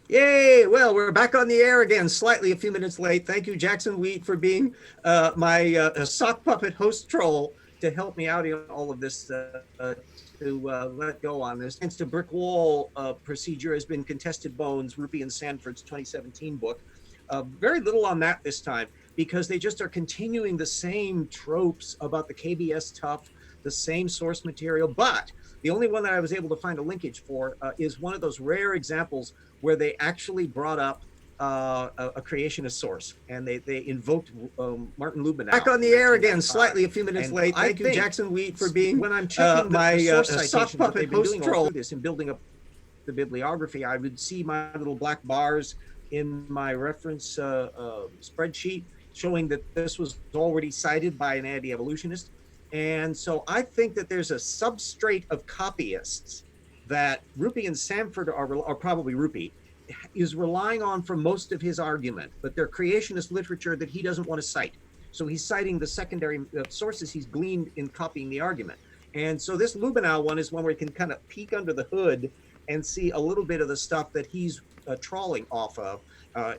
Yay! Well, we're back on the air again, slightly a few minutes late. Thank you, Jackson Wheat, for being my sock puppet host troll to help me out in all of this to let go on this. Against a brick wall procedure has been Contested Bones, Rupi and Sanford's 2017 book. Very little on that this time because they just are continuing the same tropes about the KBS tough, the same source material. But the only one that I was able to find a linkage for is one of those rare examples where they actually brought up a creationist source, and they invoked Martin Lubenow. Back on the air again, slightly a few minutes late. Thank you, Jackson Wheat, for being when I'm checking my sock puppet host troll. This and building up the bibliography, I would see my little black bars in my reference spreadsheet showing that this was already cited by an anti-evolutionist. And so I think that there's a substrate of copyists that Rupi and Sanford are probably Rupi, is relying on for most of his argument, but they're creationist literature that he doesn't want to cite. So he's citing the secondary sources he's gleaned in copying the argument. And so this Lubenow one is one where you can kind of peek under the hood and see a little bit of the stuff that he's trawling off of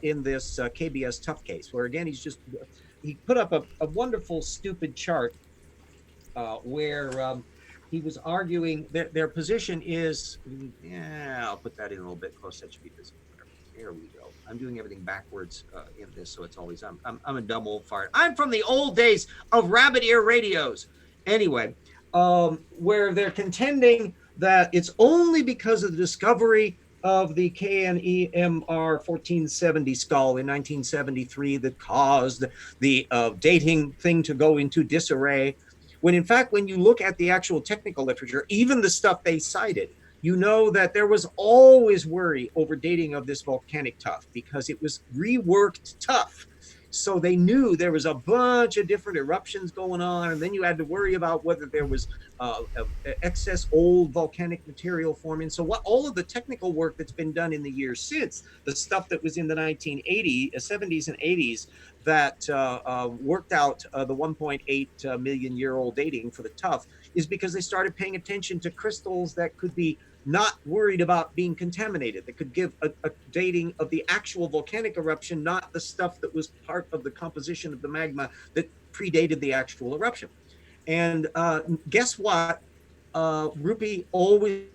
in this KBS tough case, where again, he put up a wonderful, stupid chart where he was arguing their position is, yeah, I'll put that in a little bit close. That should be visible. There we go. I'm doing everything backwards in this, so it's always, I'm a dumb old fart. I'm from the old days of rabbit ear radios. Anyway, where they're contending that it's only because of the discovery of the KNEMR 1470 skull in 1973 that caused the dating thing to go into disarray. When in fact, when you look at the actual technical literature, even the stuff they cited, you know that there was always worry over dating of this volcanic tuff because it was reworked tuff. So they knew there was a bunch of different eruptions going on, and then you had to worry about whether there was excess old volcanic material forming. So all of the technical work that's been done in the years since, the stuff that was in the 1980s, 70s and 80s, that worked out the 1.8 million year old dating for the tuff, is because they started paying attention to crystals that could be not worried about being contaminated, that could give a dating of the actual volcanic eruption, not the stuff that was part of the composition of the magma that predated the actual eruption. And guess what? Rupi always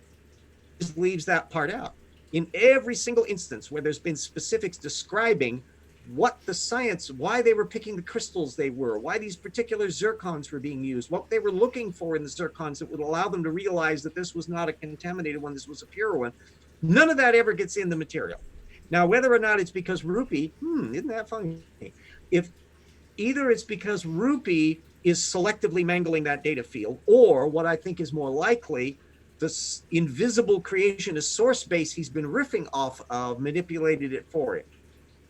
leaves that part out. In every single instance where there's been specifics describing what the science, why they were picking the crystals they were, why these particular zircons were being used, what they were looking for in the zircons that would allow them to realize that this was not a contaminated one, this was a pure one. None of that ever gets in the material. Now, whether or not it's because Rupi, isn't that funny? If either it's because Rupi is selectively mangling that data field, or what I think is more likely, this invisible creationist source base he's been riffing off of manipulated it for him.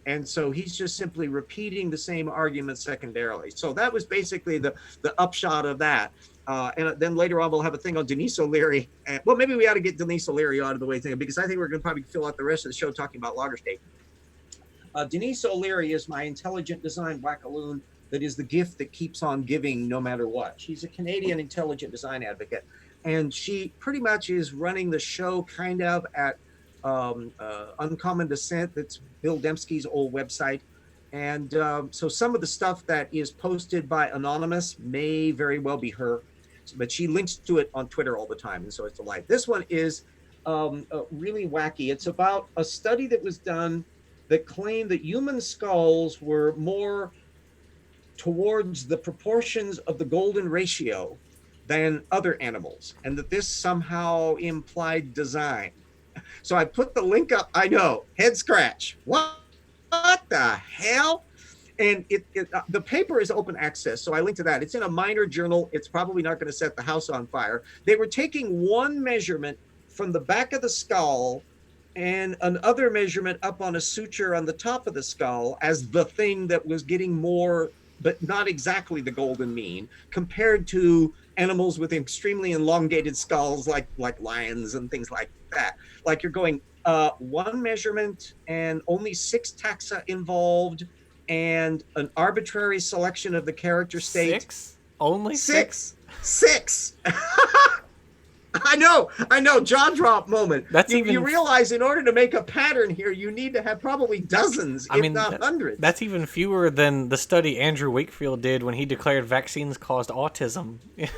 And so he's just simply repeating the same argument secondarily. So that was basically the upshot of that. And then later on, we'll have a thing on Denise O'Leary. Well, maybe we ought to get Denise O'Leary out of the way, because I think we're going to probably fill out the rest of the show talking about Lagerstatten. Denise O'Leary is my intelligent design wackaloon that is the gift that keeps on giving no matter what. She's a Canadian intelligent design advocate. And she pretty much is running the show kind of at Uncommon Descent. That's Bill Dembski's old website. And so some of the stuff that is posted by Anonymous may very well be her, but she links to it on Twitter all the time. And so it's a lie. This one is really wacky. It's about a study that was done that claimed that human skulls were more towards the proportions of the golden ratio than other animals, and that this somehow implied design. So I put the link up. I know, head scratch. What the hell? And the paper is open access, so I linked to that. It's in a minor journal. It's probably not going to set the house on fire. They were taking one measurement from the back of the skull and another measurement up on a suture on the top of the skull as the thing that was getting more, but not exactly the golden mean, compared to animals with extremely elongated skulls like lions and things like that. Like you're going one measurement and only 6 taxa involved and an arbitrary selection of the character state. 6? Only 6? 6. I know, jaw drop moment. That's You even realize in order to make a pattern here, you need to have probably dozens, I if mean, not hundreds. that's even fewer than the study Andrew Wakefield did when he declared vaccines caused autism.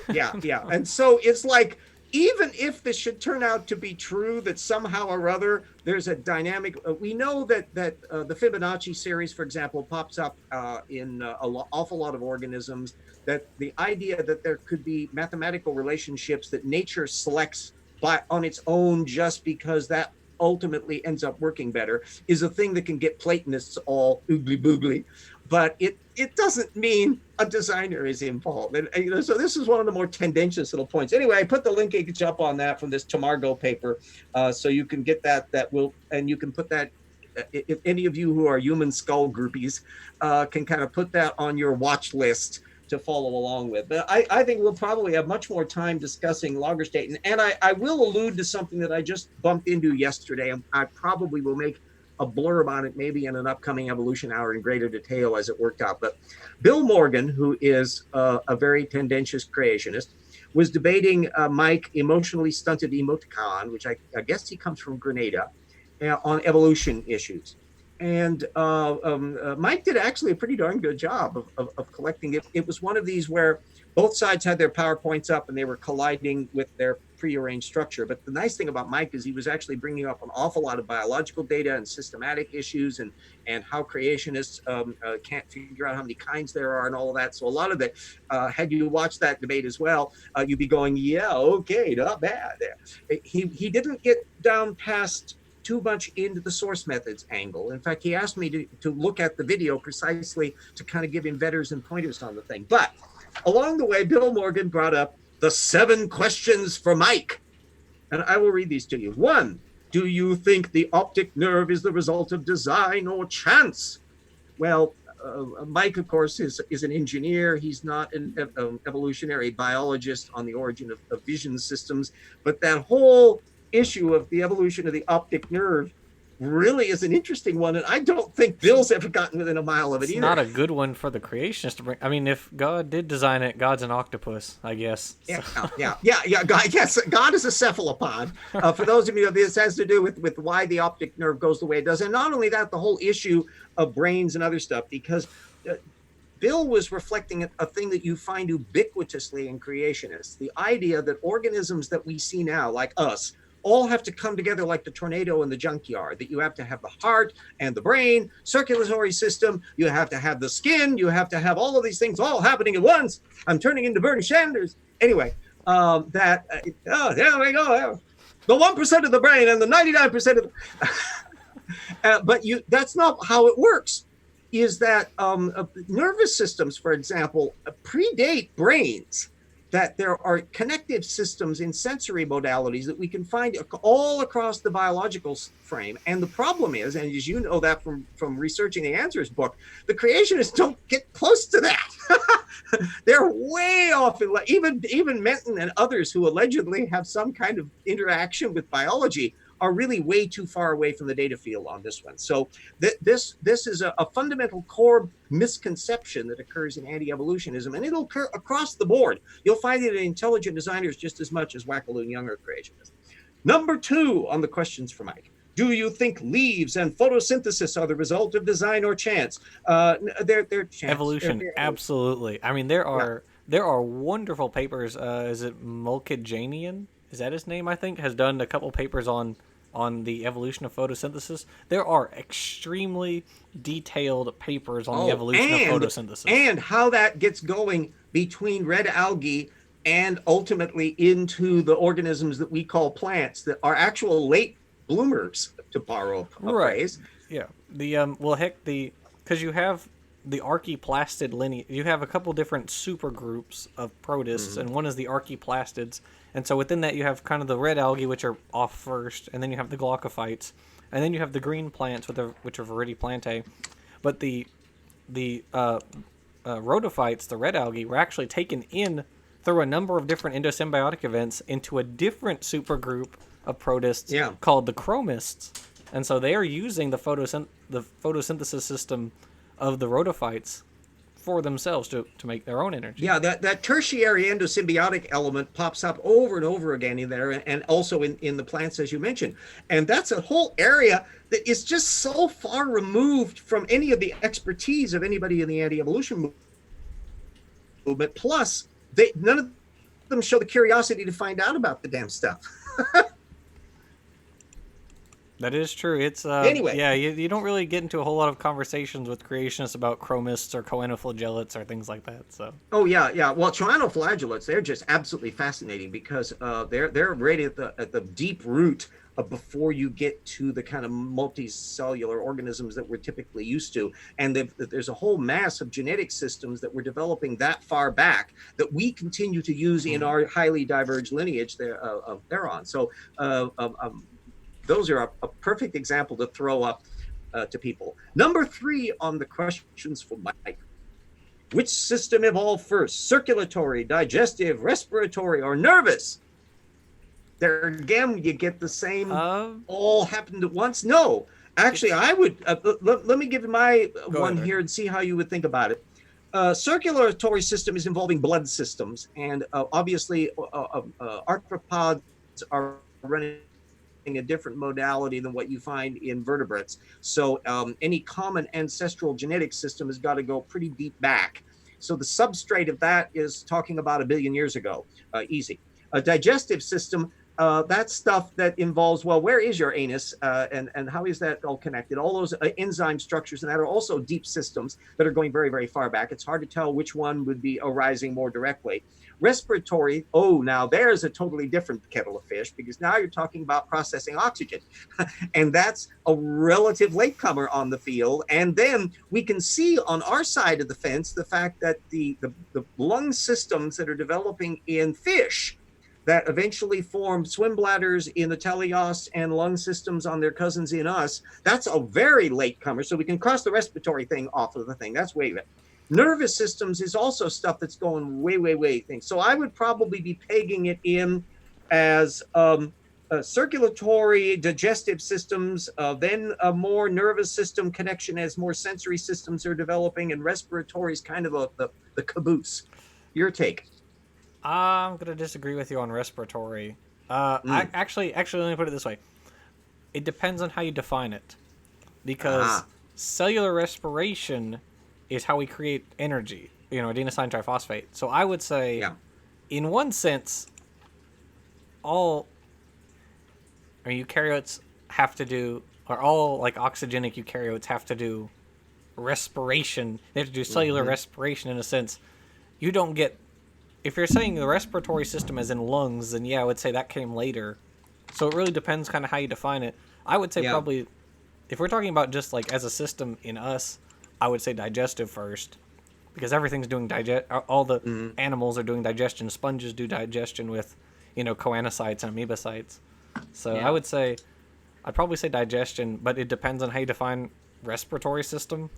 Yeah. And so it's like, even if this should turn out to be true, that somehow or other there's a dynamic, we know that the Fibonacci series, for example, pops up in awful lot of organisms. That the idea that there could be mathematical relationships that nature selects by on its own just because that ultimately ends up working better is a thing that can get Platonists all oogly boogly, but it doesn't mean a designer is involved. And so this is one of the more tendentious little points. Anyway, I put the linkage up on that from this Tamargo paper, so you can get that. And you can put that. If any of you who are human skull groupies can kind of put that on your watch list to follow along with. But I think we'll probably have much more time discussing Lagerstatten. And I will allude to something that I just bumped into yesterday. I probably will make a blurb on it maybe in an upcoming evolution hour in greater detail as it worked out. But Bill Morgan, who is a very tendentious creationist, was debating Mike Emotionally Stunted Emoticon, which I guess he comes from Grenada, on evolution issues. And Mike did actually a pretty darn good job of collecting it. It was one of these where both sides had their PowerPoints up and they were colliding with their prearranged structure. But the nice thing about Mike is he was actually bringing up an awful lot of biological data and systematic issues and how creationists can't figure out how many kinds there are and all of that. So a lot of it, had you watched that debate as well, you'd be going, yeah, okay, not bad. He didn't get down past too much into the source methods angle. In fact, he asked me to look at the video precisely to kind of give him vetters and pointers on the thing. But along the way, Bill Morgan brought up the 7 questions for Mike. And I will read these to you. 1, do you think the optic nerve is the result of design or chance? Well, Mike, of course, is an engineer. He's not an evolutionary biologist on the origin of vision systems. But that whole issue of the evolution of the optic nerve really is an interesting one, and I don't think Bill's ever gotten within a mile of it It's either. not a good one for the creationists to bring. I mean, if God did design it, God's an octopus, I guess. Yeah. God, yes, God is a cephalopod. For those of you, this has to do with why the optic nerve goes the way it does, and not only that, the whole issue of brains and other stuff. Because Bill was reflecting a thing that you find ubiquitously in creationists: the idea that organisms that we see now, like us, all have to come together like the tornado in the junkyard, that you have to have the heart and the brain, circulatory system, you have to have the skin, you have to have all of these things all happening at once. I'm turning into Bernie Sanders. Anyway, there we go. The 1% of the brain and the 99% of the... but that's not how it works. Is that nervous systems, for example, predate brains. That there are connective systems in sensory modalities that we can find all across the biological frame. And the problem is, and as you know that from researching the Answers book, the creationists don't get close to that. They're way off. Even Menton and others who allegedly have some kind of interaction with biology are really way too far away from the data field on this one. So this is a fundamental core misconception that occurs in anti-evolutionism, and it'll occur across the board. You'll find it in intelligent designers just as much as wackaloo younger creationists. Number 2 on the questions for Mike. Do you think leaves and photosynthesis are the result of design or chance? They're chance. Evolution, absolutely. I mean, there are wonderful papers. Is it Mulkajanian? Is that his name? I think has done a couple papers on the evolution of photosynthesis. There are extremely detailed papers on the evolution of photosynthesis and how that gets going between red algae and ultimately into the organisms that we call plants that are actual late bloomers, to borrow a phrase. Yeah. Because you have the archaeoplastid lineage. You have a couple different supergroups of protists, and one is the archaeoplastids. And so within that, you have kind of the red algae, which are off first, and then you have the glaucophytes, and then you have the green plants, which are Viridiplantae. But the rhodophytes, the red algae, were actually taken in through a number of different endosymbiotic events into a different supergroup of protists called the chromists. And so they are using the photosynthesis system of the rhodophytes for themselves to make their own energy. Yeah, that tertiary endosymbiotic element pops up over and over again in there, and also in the plants, as you mentioned. And that's a whole area that is just so far removed from any of the expertise of anybody in the anti-evolution movement. Plus, none of them show the curiosity to find out about the damn stuff. That is true. It's Anyway. yeah, you don't really get into a whole lot of conversations with creationists about chromists or choanoflagellates or things like that. So. Oh yeah. Well, choanoflagellates, they're just absolutely fascinating because they're right at the deep root of before you get to the kind of multicellular organisms that we're typically used to, and there's a whole mass of genetic systems that we're developing that far back that we continue to use in our highly diverged lineage there of Theron. So. Those are a perfect example to throw up to people. Number 3 on the questions for Mike. Which system evolved first? Circulatory, digestive, respiratory, or nervous? There again, you get the same all happened at once. No, actually, I would, let me give you my one here and see how you would think about it. Circulatory system is involving blood systems, and obviously arthropods are running a different modality than what you find in vertebrates. So any common ancestral genetic system has got to go pretty deep back. So the substrate of that is talking about 1 billion years ago, easy. A digestive system, that's stuff that involves, well, where is your anus and how is that all connected? All those enzyme structures and that are also deep systems that are going very, very far back. It's hard to tell which one would be arising more directly. Respiratory, now there's a totally different kettle of fish because now you're talking about processing oxygen. And that's a relative latecomer on the field. And then we can see on our side of the fence the fact that the lung systems that are developing in fish that eventually form swim bladders in the teleost and lung systems on their cousins in us, that's a very latecomer. So we can cross the respiratory thing off of the thing. That's way back. Nervous systems is also stuff that's going way things. So I would probably be pegging it in as circulatory, digestive systems, then a more nervous system connection as more sensory systems are developing, and respiratory is kind of the caboose. Your take? I'm gonna disagree with you on respiratory. I actually let me put it this way: it depends on how you define it, because cellular respiration is how we create energy, adenosine triphosphate. So I would say, in one sense, all eukaryotes have to do, or all like oxygenic eukaryotes have to do respiration. They have to do cellular respiration in a sense. You don't get, if you're saying the respiratory system as in lungs, then I would say that came later. So it really depends kind of how you define it. I would say probably, if we're talking about just like as a system in us, I would say digestive first, because everything's doing all the animals are doing digestion. Sponges do digestion with, choanocytes and amoebocytes. So I would say, I'd probably say digestion, but it depends on how you define respiratory system.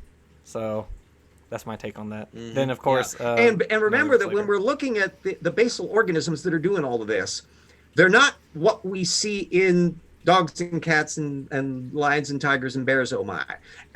So that's my take on that. Then of course, and remember that when we're looking at the basal organisms that are doing all of this, they're not what we see in dogs and cats and lions and tigers and bears, oh my.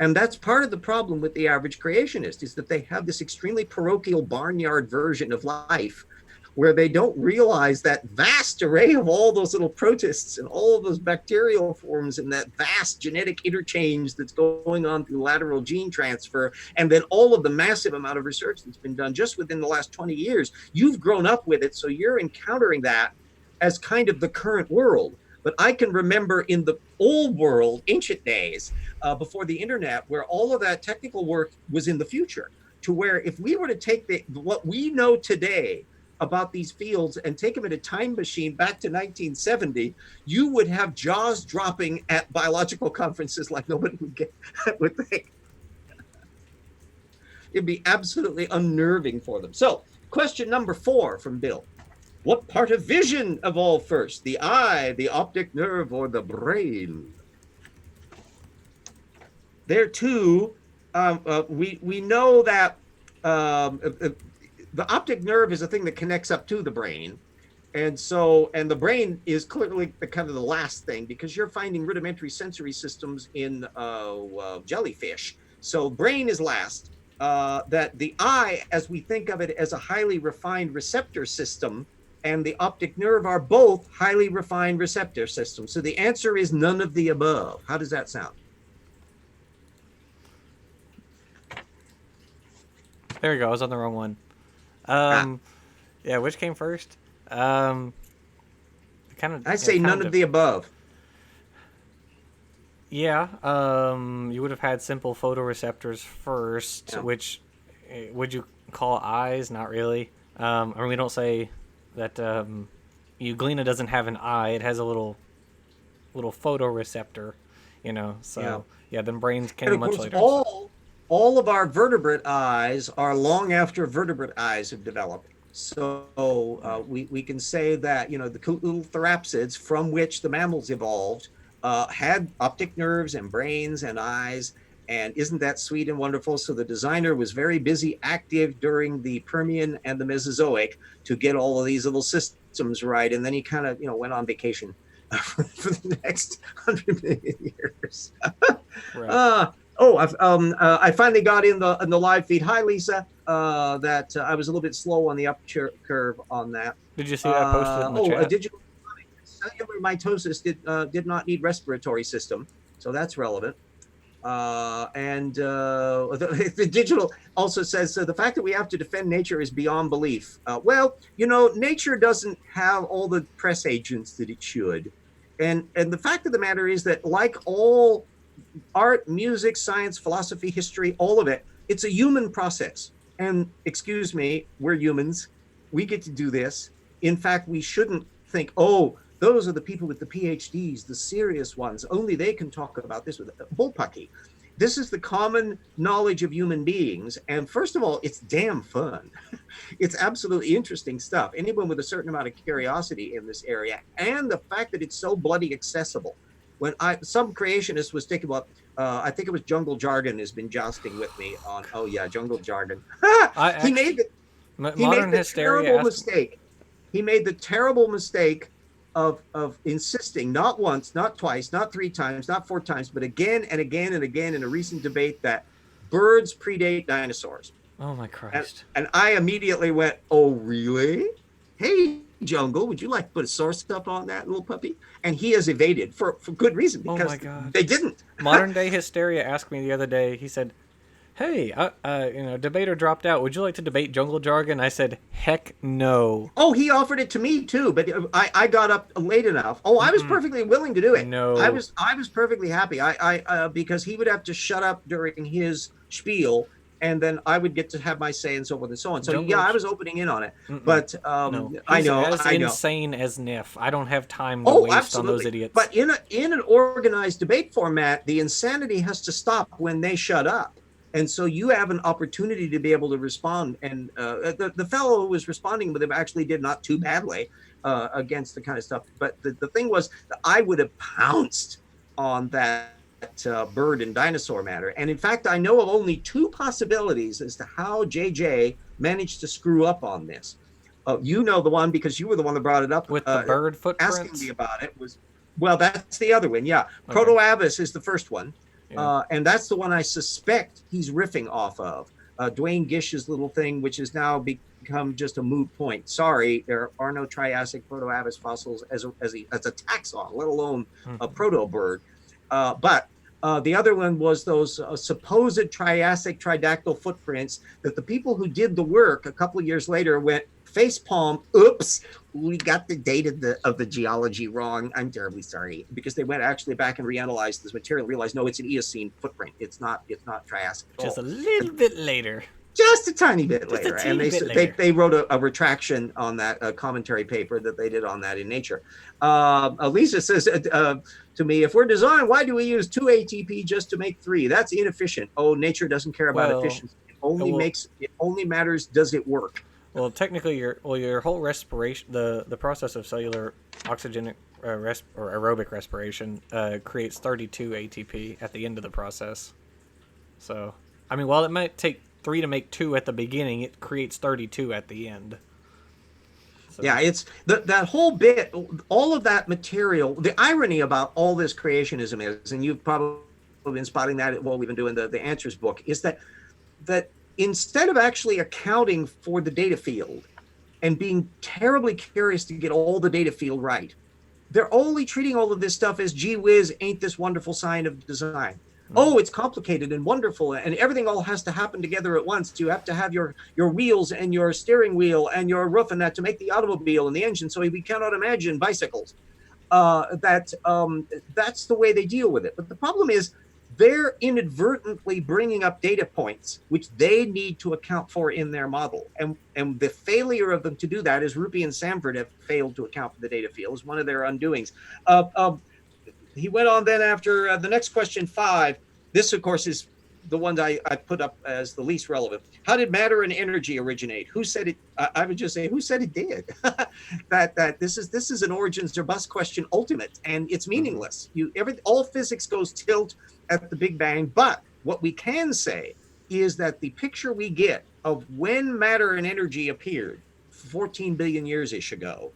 And that's part of the problem with the average creationist, is that they have this extremely parochial barnyard version of life where they don't realize that vast array of all those little protists and all of those bacterial forms and that vast genetic interchange that's going on through lateral gene transfer, and then all of the massive amount of research that's been done just within the last 20 years. You've grown up with it, so you're encountering that as kind of the current world. But I can remember in the old world, ancient days, before the internet, where all of that technical work was in the future, to where if we were to take what we know today about these fields and take them in a time machine back to 1970, you would have jaws dropping at biological conferences like nobody would think. It'd be absolutely unnerving for them. So, question number 4 from Bill. What part of vision evolved first? The eye, the optic nerve, or the brain? There too, we know that the optic nerve is a thing that connects up to the brain. And the brain is clearly the kind of the last thing, because you're finding rudimentary sensory systems in jellyfish. So brain is last. that the eye, as we think of it as a highly refined receptor system, and the optic nerve are both highly refined receptor systems. So the answer is none of the above. How does that sound? There we go. I was on the wrong one. Yeah, which came first? Kind of. I say none of the above. Yeah. You would have had simple photoreceptors first, which would you call eyes? Not really. I mean, we don't say that Euglena doesn't have an eye. It has a little photoreceptor, you know. So yeah, then brains came much later. All of our vertebrate eyes are long after vertebrate eyes have developed. So we can say that, you know, the little therapsids from which the mammals evolved had optic nerves and brains and eyes. And isn't that sweet and wonderful? So the designer was very busy, active during the Permian and the Mesozoic to get all of these little systems right. And then he kind of, you know, went on vacation for the next 100 million years. Right. I finally got in the live feed. Hi, Lisa. That I was a little bit slow on the up curve on that. Did you see that posted in the chat? Digital cellular mitosis did not need respiratory system, so that's relevant. The digital also says the fact that we have to defend nature is beyond belief. Well, you know, nature doesn't have all the press agents that it should, and the fact of the matter is that, like all art, music, science, philosophy, history, all of it, it's a human process. And excuse me, we're humans. We get to do this. In fact, we shouldn't think, oh, those are the people with the PhDs, the serious ones. Only they can talk about this with bullpucky. This is the common knowledge of human beings. And first of all, it's damn fun. It's absolutely interesting stuff. Anyone with a certain amount of curiosity in this area, and the fact that it's so bloody accessible. When some creationist was thinking about, I think it was Jungle Jargon has been jousting with me on, Jungle Jargon. He made the terrible mistake. He made the terrible mistake of insisting, not once, not twice, not 3 times, not 4 times, but again and again and again in a recent debate that birds predate dinosaurs. Oh my Christ. And I immediately went, oh, really? Hey, Jungle, would you like to put a source up on that, little puppy? And he has evaded for good reason, because they didn't. Modern Day Hysteria asked me the other day, he said, hey, debater dropped out. Would you like to debate Jungle Jargon? I said, heck no. Oh, he offered it to me too, but I got up late enough. Oh, I was perfectly willing to do it. No. I was perfectly happy. I because he would have to shut up during his spiel, and then I would get to have my say and so forth and so on. So I was opening in on it. But no. I know. Insane as Niff. I don't have time to waste on those idiots. But in an organized debate format, the insanity has to stop when they shut up. And so you have an opportunity to be able to respond. And the fellow who was responding with him actually did not too badly against the kind of stuff. But the thing was that I would have pounced on that bird and dinosaur matter. And in fact, I know of only 2 possibilities as to how JJ managed to screw up on this. You know the one, because you were the one that brought it up. With the bird footprints? Asking me about it was, well, that's the other one, yeah. Okay. Proto-Avis is the first one. Yeah. And that's the one I suspect he's riffing off of. Dwayne Gish's little thing, which has now become just a moot point. Sorry, there are no Triassic Proto-Avis fossils as a taxon, let alone a proto-bird. But the other one was those supposed Triassic tridactyl footprints that the people who did the work a couple of years later went facepalm, oops, we got the date of the geology wrong. I'm terribly sorry, because they went actually back and reanalyzed this material and realized, no, it's an Eocene footprint. It's not Triassic at all. Just a little bit later. Just a tiny bit later. And they wrote a retraction on that commentary paper that they did on that in Nature. Lisa says to me, if we're designed, why do we use 2 ATP just to make 3? That's inefficient. Oh, Nature doesn't care about efficiency. It only matters, does it work? Well, technically, your whole respiration, the process of cellular oxygenic or aerobic respiration creates 32 ATP at the end of the process. So, I mean, while it might take 3 to make 2 at the beginning, it creates 32 at the end. So. Yeah, it's that whole bit, all of that material. The irony about all this creationism is, and you've probably been spotting that while we've been doing the Answers book, is that instead of actually accounting for the data field and being terribly curious to get all the data field right, they're only treating all of this stuff as, gee whiz, ain't this wonderful sign of design. Oh, it's complicated and wonderful, and everything all has to happen together at once. You have to have your wheels and your steering wheel and your roof and that to make the automobile and the engine. So we cannot imagine bicycles. That's the way they deal with it. But the problem is they're inadvertently bringing up data points which they need to account for in their model. And the failure of them to do that, is Rupi and Samford have failed to account for the data field, is one of their undoings. He went on then after the next question 5. This, of course, is the one I put up as the least relevant. How did matter and energy originate? Who said it? I would just say, who said it did? that this is an origins or bust question ultimate, and it's meaningless. All physics goes tilt at the Big Bang, but what we can say is that the picture we get of when matter and energy appeared 14 billion years-ish ago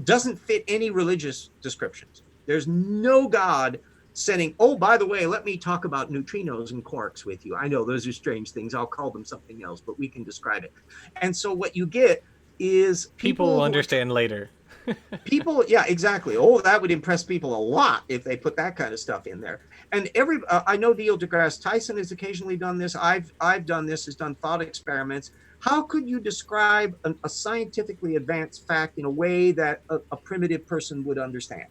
doesn't fit any religious descriptions. There's no God saying, oh, by the way, let me talk about neutrinos and quarks with you. I know those are strange things. I'll call them something else, but we can describe it. And so what you get is people will understand later. People, yeah, exactly. Oh, that would impress people a lot if they put that kind of stuff in there. And I know Neil deGrasse Tyson has occasionally done this. I've done this, has done thought experiments. How could you describe a scientifically advanced fact in a way that a primitive person would understand?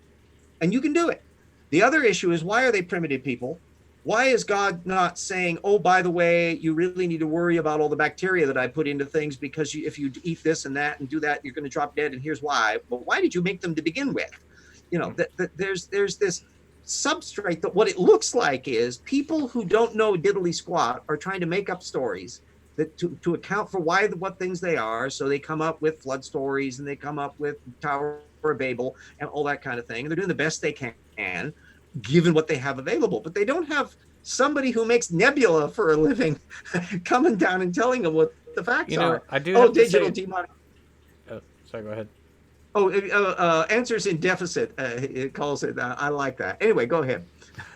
And you can do it. The other issue is, why are they primitive people? Why is God not saying, oh, by the way, you really need to worry about all the bacteria that I put into things, because if you eat this and that and do that, you're going to drop dead, and here's why. But why did you make them to begin with? You know, there's this substrate that what it looks like is people who don't know diddly squat are trying to make up stories that to account for what things they are. So they come up with flood stories, and they come up with Tower of Babel and all that kind of thing. And they're doing the best they can, given what they have available. But they don't have somebody who makes nebula for a living coming down and telling them what the facts are. I do. Oh, digital demon. Oh, sorry, go ahead. Oh, answers in deficit. It calls it. I like that. Anyway, go ahead.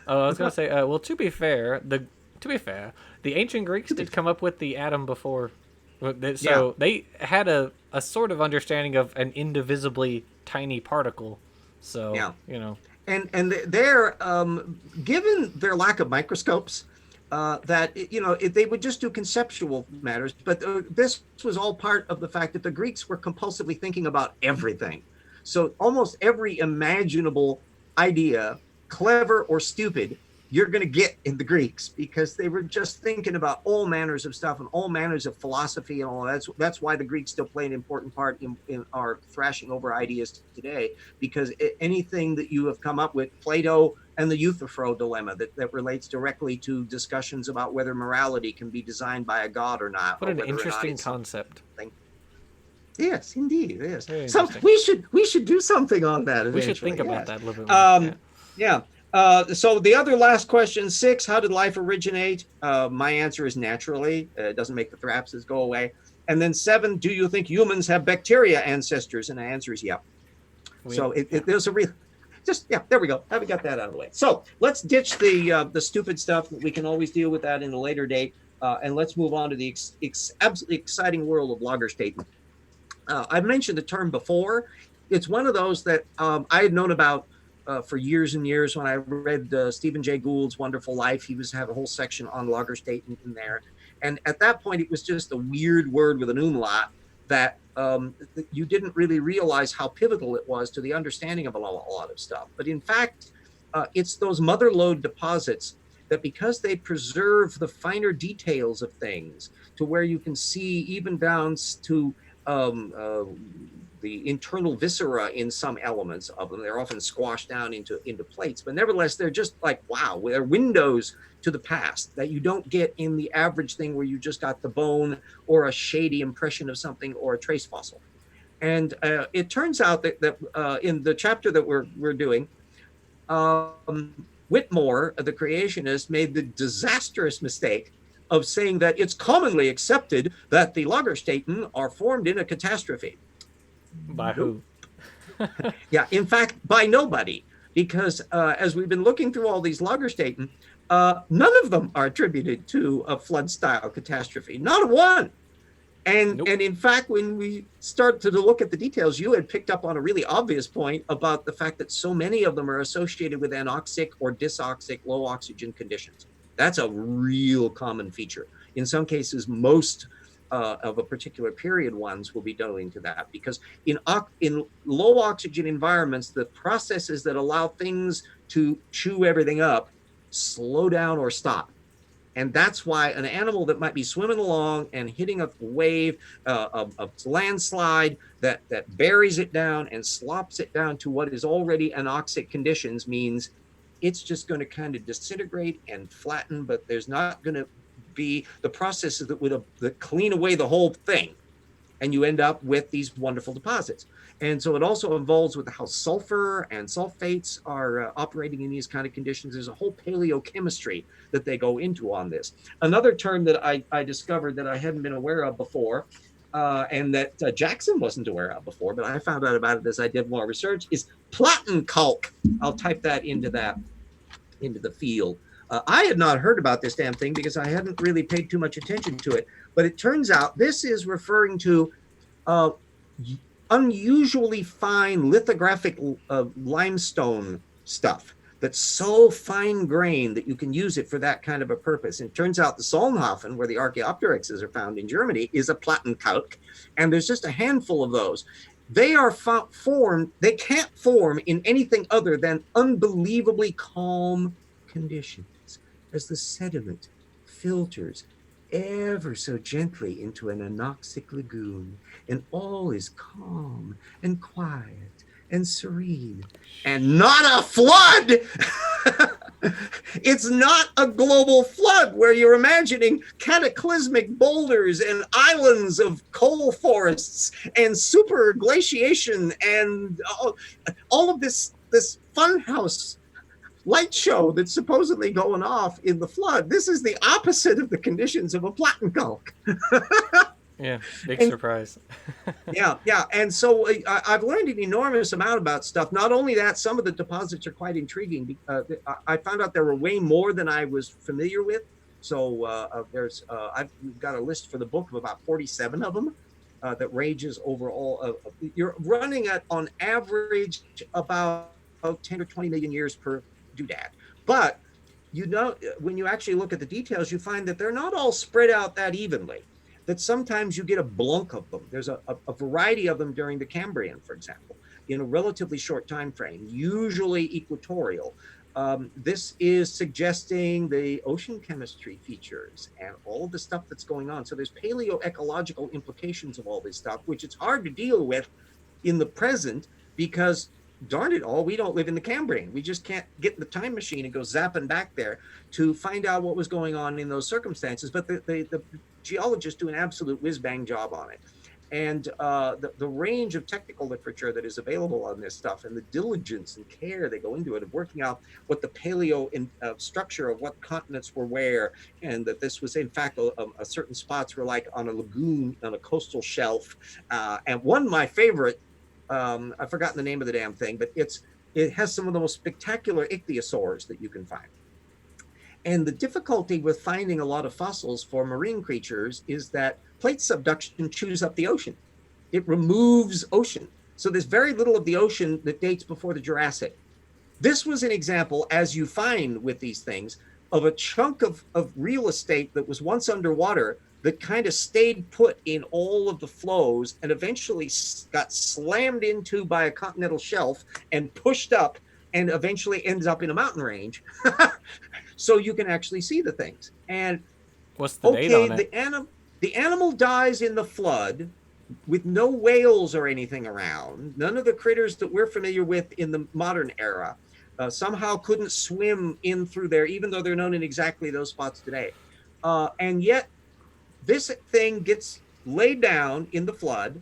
I was going to say, well, to be fair, the ancient Greeks did come up with the atom before. So they had a sort of understanding of an indivisibly tiny particle. So, And they're, given their lack of microscopes, they would just do conceptual matters. But this was all part of the fact that the Greeks were compulsively thinking about everything. So almost every imaginable idea, clever or stupid, you're going to get in the Greeks, because they were just thinking about all manners of stuff and all manners of philosophy and all that. That's why the Greeks still play an important part in our thrashing over ideas today, because anything that you have come up with, Plato and the Euthyphro dilemma that relates directly to discussions about whether morality can be designed by a god or not. What an interesting concept. Yes, indeed, it is. So we should do something on that eventually. We should think about that a little bit more. So the other last question, 6, how did life originate? My answer is naturally. It doesn't make the thrapses go away. And then 7, do you think humans have bacteria ancestors? And the answer is yeah. There's a real, there we go. Haven't got that out of the way. So let's ditch the stupid stuff. We can always deal with that in a later date. And let's move on to the absolutely exciting world of Lagerstatten. I've mentioned the term before. It's one of those that I had known about for years and years. When I read Stephen Jay Gould's Wonderful Life, he had a whole section on Lagerstatten in there. And at that point, it was just a weird word with an umlaut that you didn't really realize how pivotal it was to the understanding of a lot of stuff. But in fact, it's those mother lode deposits that, because they preserve the finer details of things to where you can see even down to the internal viscera in some elements of them. They're often squashed down into plates, but nevertheless, they're just like, wow, they're windows to the past that you don't get in the average thing where you just got the bone or a shady impression of something or a trace fossil. And it turns out that in the chapter that we're doing, Whitmore, the creationist, made the disastrous mistake of saying that it's commonly accepted that the Lagerstatten are formed in a catastrophe. By who? Yeah, in fact, by nobody. Because as we've been looking through all these Lagerstatten, None of them are attributed to a flood-style catastrophe. Not one. And Nope. and in fact, when we started to look at the details, you had picked up on a really obvious point about the fact that so many of them are associated with anoxic or dysoxic low oxygen conditions. That's a real common feature. In some cases, most of a particular period ones will be owing to that, because in low oxygen environments, the processes that allow things to chew everything up slow down or stop. And that's why an animal that might be swimming along and hitting a wave, a landslide that buries it down and slops it down to what is already anoxic conditions, means it's just going to kind of disintegrate and flatten, but there's not going to be the processes that would that clean away the whole thing. And you end up with these wonderful deposits. And so it also involves with how sulfur and sulfates are operating in these kind of conditions. There's a whole paleochemistry that they go into on this. Another term that I discovered that I hadn't been aware of before, and that Jackson wasn't aware of before, but I found out about it as I did more research, is plattenkalk. I'll type that into the field. I had not heard about this damn thing because I hadn't really paid too much attention to it. But it turns out this is referring to unusually fine lithographic limestone stuff that's so fine grained that you can use it for that kind of a purpose. And it turns out the Solnhofen, where the Archaeopteryxes are found in Germany, is a plattenkalk, and there's just a handful of those. They are formed, they can't form in anything other than unbelievably calm conditions as the sediment filters ever so gently into an anoxic lagoon, and all is calm and quiet and serene, and not a flood. It's not a global flood where you're imagining cataclysmic boulders and islands of coal forests and super glaciation and all of this funhouse light show that's supposedly going off in the flood. This is the opposite of the conditions of a plattenkalk. Yeah, big surprise. Yeah. And so I've learned an enormous amount about stuff. Not only that, some of the deposits are quite intriguing. I found out there were way more than I was familiar with. So I've got a list for the book of about 47 of them that ranges over all. You're running at, on average, about 10 or 20 million years per doodad. But when you actually look at the details, you find that they're not all spread out that evenly, that sometimes you get a blunk of them. There's a variety of them during the Cambrian, for example, in a relatively short time frame, usually equatorial. This is suggesting the ocean chemistry features and all of the stuff that's going on. So there's paleoecological implications of all this stuff, which it's hard to deal with in the present because, darn it all, we don't live in the Cambrian. We just can't get in the time machine and go zapping back there to find out what was going on in those circumstances. But the geologists do an absolute whiz-bang job on it. And the range of technical literature that is available on this stuff, and the diligence and care they go into it of working out what the paleo structure of what continents were where, and that this was in fact a certain spots were like on a lagoon on a coastal shelf. And one of my favorite, I've forgotten the name of the damn thing, but it has some of the most spectacular ichthyosaurs that you can find. And the difficulty with finding a lot of fossils for marine creatures is that plate subduction chews up the ocean. It removes ocean. So there's very little of the ocean that dates before the Jurassic. This was an example, as you find with these things, of a chunk of real estate that was once underwater that kind of stayed put in all of the flows and eventually got slammed into by a continental shelf and pushed up and eventually ends up in a mountain range. So you can actually see the things. And what's the date on it? The animal dies in the flood with no whales or anything around. None of the critters that we're familiar with in the modern era somehow couldn't swim in through there, even though they're known in exactly those spots today. And yet this thing gets laid down in the flood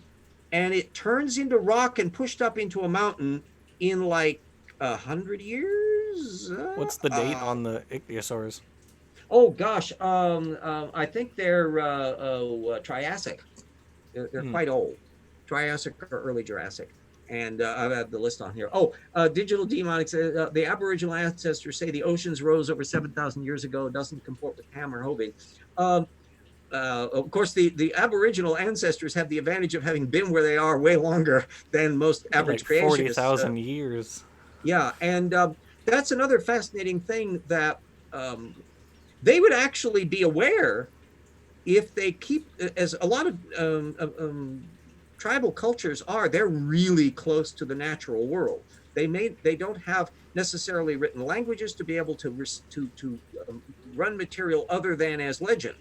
and it turns into rock and pushed up into a mountain in like 100 years. What's the date on the ichthyosaurs? Oh gosh, I think they're Triassic. They're quite old, Triassic or early Jurassic, And I've had the list on here. Oh, Digital Demonic says the Aboriginal ancestors say the oceans rose over 7,000 years ago. Doesn't comport with Ham or Hobing. Of course, the Aboriginal ancestors have the advantage of having been where they are way longer than most average Like creationists. 40,000 years. Yeah, and that's another fascinating thing that they would actually be aware if they keep, as a lot of tribal cultures are, they're really close to the natural world. They don't have necessarily written languages to be able to run material other than as legend.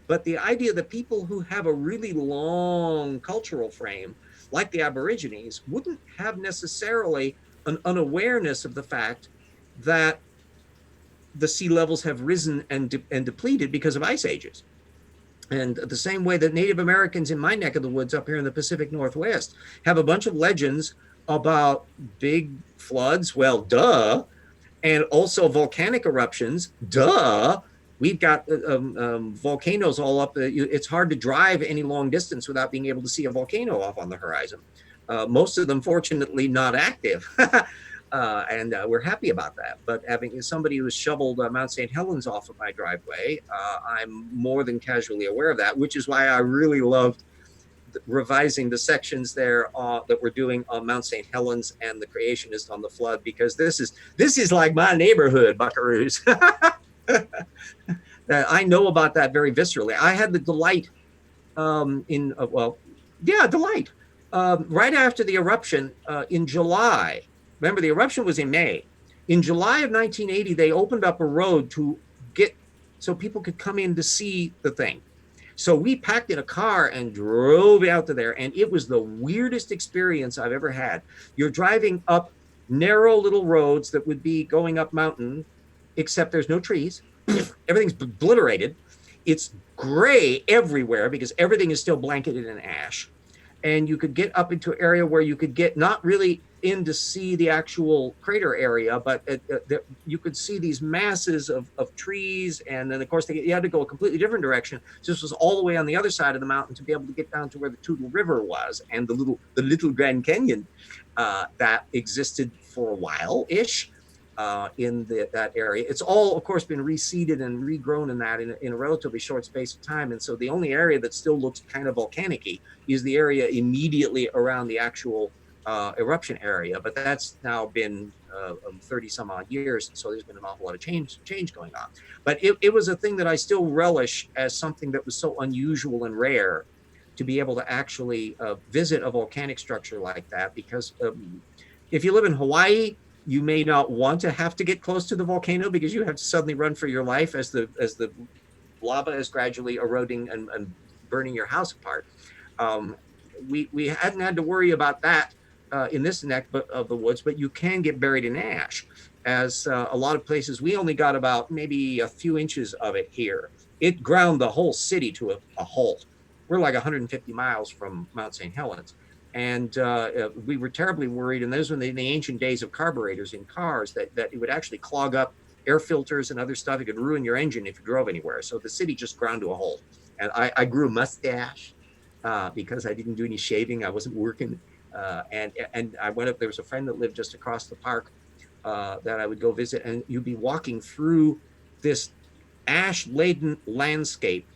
But the idea that people who have a really long cultural frame, like the Aborigines, wouldn't have necessarily an unawareness of the fact that the sea levels have risen and depleted because of ice ages. And the same way that Native Americans in my neck of the woods up here in the Pacific Northwest have a bunch of legends about big floods, well, duh, and also volcanic eruptions, duh. We've got volcanoes all up. It's hard to drive any long distance without being able to see a volcano off on the horizon. Most of them, fortunately, not active. And we're happy about that. But having somebody who has shoveled Mount St. Helens off of my driveway, I'm more than casually aware of that, which is why I really loved revising the sections there that we're doing on Mount St. Helens and the Creationist on the flood, because this is like my neighborhood, buckaroos. I know about that very viscerally. I had the delight delight. Right after the eruption in July, remember the eruption was in May. In July of 1980, they opened up a road so people could come in to see the thing. So we packed in a car and drove out to there, and it was the weirdest experience I've ever had. You're driving up narrow little roads that would be going up mountain, except there's no trees. Everything's obliterated. It's gray everywhere because everything is still blanketed in ash. And you could get up into an area where you could get not really in to see the actual crater area, but you could see these masses of trees. And then, of course, you had to go a completely different direction. So this was all the way on the other side of the mountain to be able to get down to where the Toutle River was and the little Grand Canyon that existed for a while-ish. In that area. It's all, of course, been reseeded and regrown in a relatively short space of time. And so the only area that still looks kind of volcanic-y is the area immediately around the actual eruption area. But that's now been 30 some odd years. So there's been an awful lot of change going on. But it was a thing that I still relish as something that was so unusual and rare to be able to actually visit a volcanic structure like that. Because if you live in Hawaii, you may not want to have to get close to the volcano because you have to suddenly run for your life as the lava is gradually eroding and burning your house apart. We hadn't had to worry about that in this neck of the woods, but you can get buried in ash. As a lot of places, we only got about maybe a few inches of it here. It ground the whole city to a halt. We're like 150 miles from Mount St. Helens. And we were terribly worried, and those were in the ancient days of carburetors in cars, that it would actually clog up air filters and other stuff. It could ruin your engine if you drove anywhere. So the city just ground to a halt. And I grew a mustache because I didn't do any shaving. I wasn't working. And I went up, there was a friend that lived just across the park that I would go visit, and you'd be walking through this ash-laden landscape,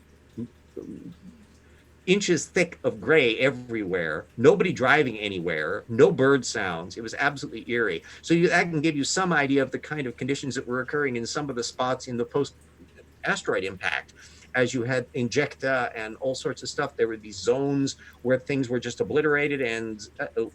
inches thick of gray everywhere, nobody driving anywhere, no bird sounds. It was absolutely eerie. So that can give you some idea of the kind of conditions that were occurring in some of the spots in the post-asteroid impact. As you had injecta and all sorts of stuff, there were these zones where things were just obliterated and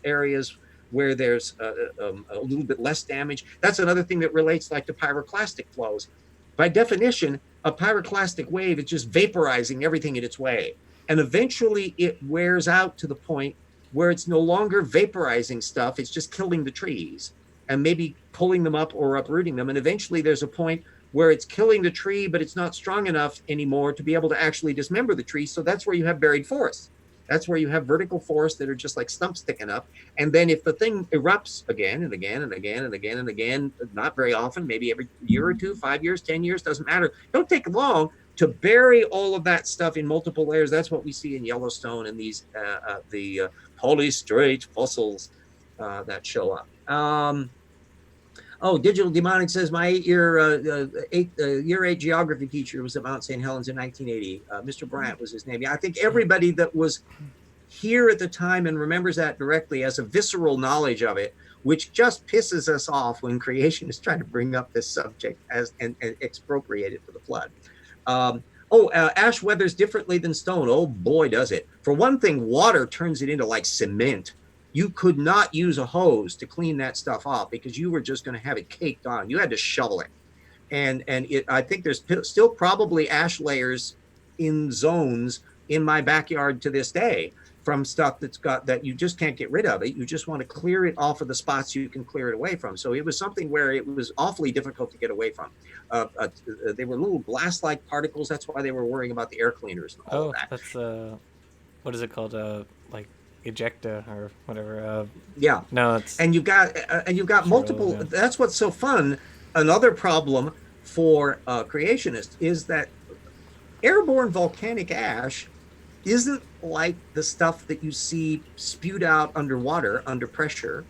areas where there's a little bit less damage. That's another thing that relates like to pyroclastic flows. By definition, a pyroclastic wave is just vaporizing everything in its way. And eventually it wears out to the point where it's no longer vaporizing stuff, it's just killing the trees and maybe pulling them up or uprooting them. And eventually there's a point where it's killing the tree, but it's not strong enough anymore to be able to actually dismember the tree. So that's where you have buried forests. That's where you have vertical forests that are just like stumps sticking up. And then if the thing erupts again and again and again and again and again, not very often, maybe every year or two, 5 years, 10 years, doesn't matter. Don't take long to bury all of that stuff in multiple layers. That's what we see in Yellowstone and these the polystrate fossils. that show up. Oh, Digital Demonic says my year 8 geography teacher was at Mount St. Helens in 1980. Mr. Bryant was his name. Yeah, I think everybody that was here at the time and remembers that directly has a visceral knowledge of it, which just pisses us off when creationists try to bring up this subject and expropriate it for the flood. Ash weathers differently than stone. Oh boy, does it. For one thing, water turns it into like cement. You could not use a hose to clean that stuff off because you were just going to have it caked on. You had to shovel it. I think there's still probably ash layers in zones in my backyard to this day from stuff that you just can't get rid of it. You just want to clear it off of the spots you can clear it away from. So it was something where it was awfully difficult to get away from. They were little glass-like particles. That's why they were worrying about the air cleaners and all of that. That's what is it called? Like ejecta or whatever. Yeah. No, it's and you've got multiple. Yeah. That's what's so fun. Another problem for creationists is that airborne volcanic ash isn't like the stuff that you see spewed out underwater under pressure.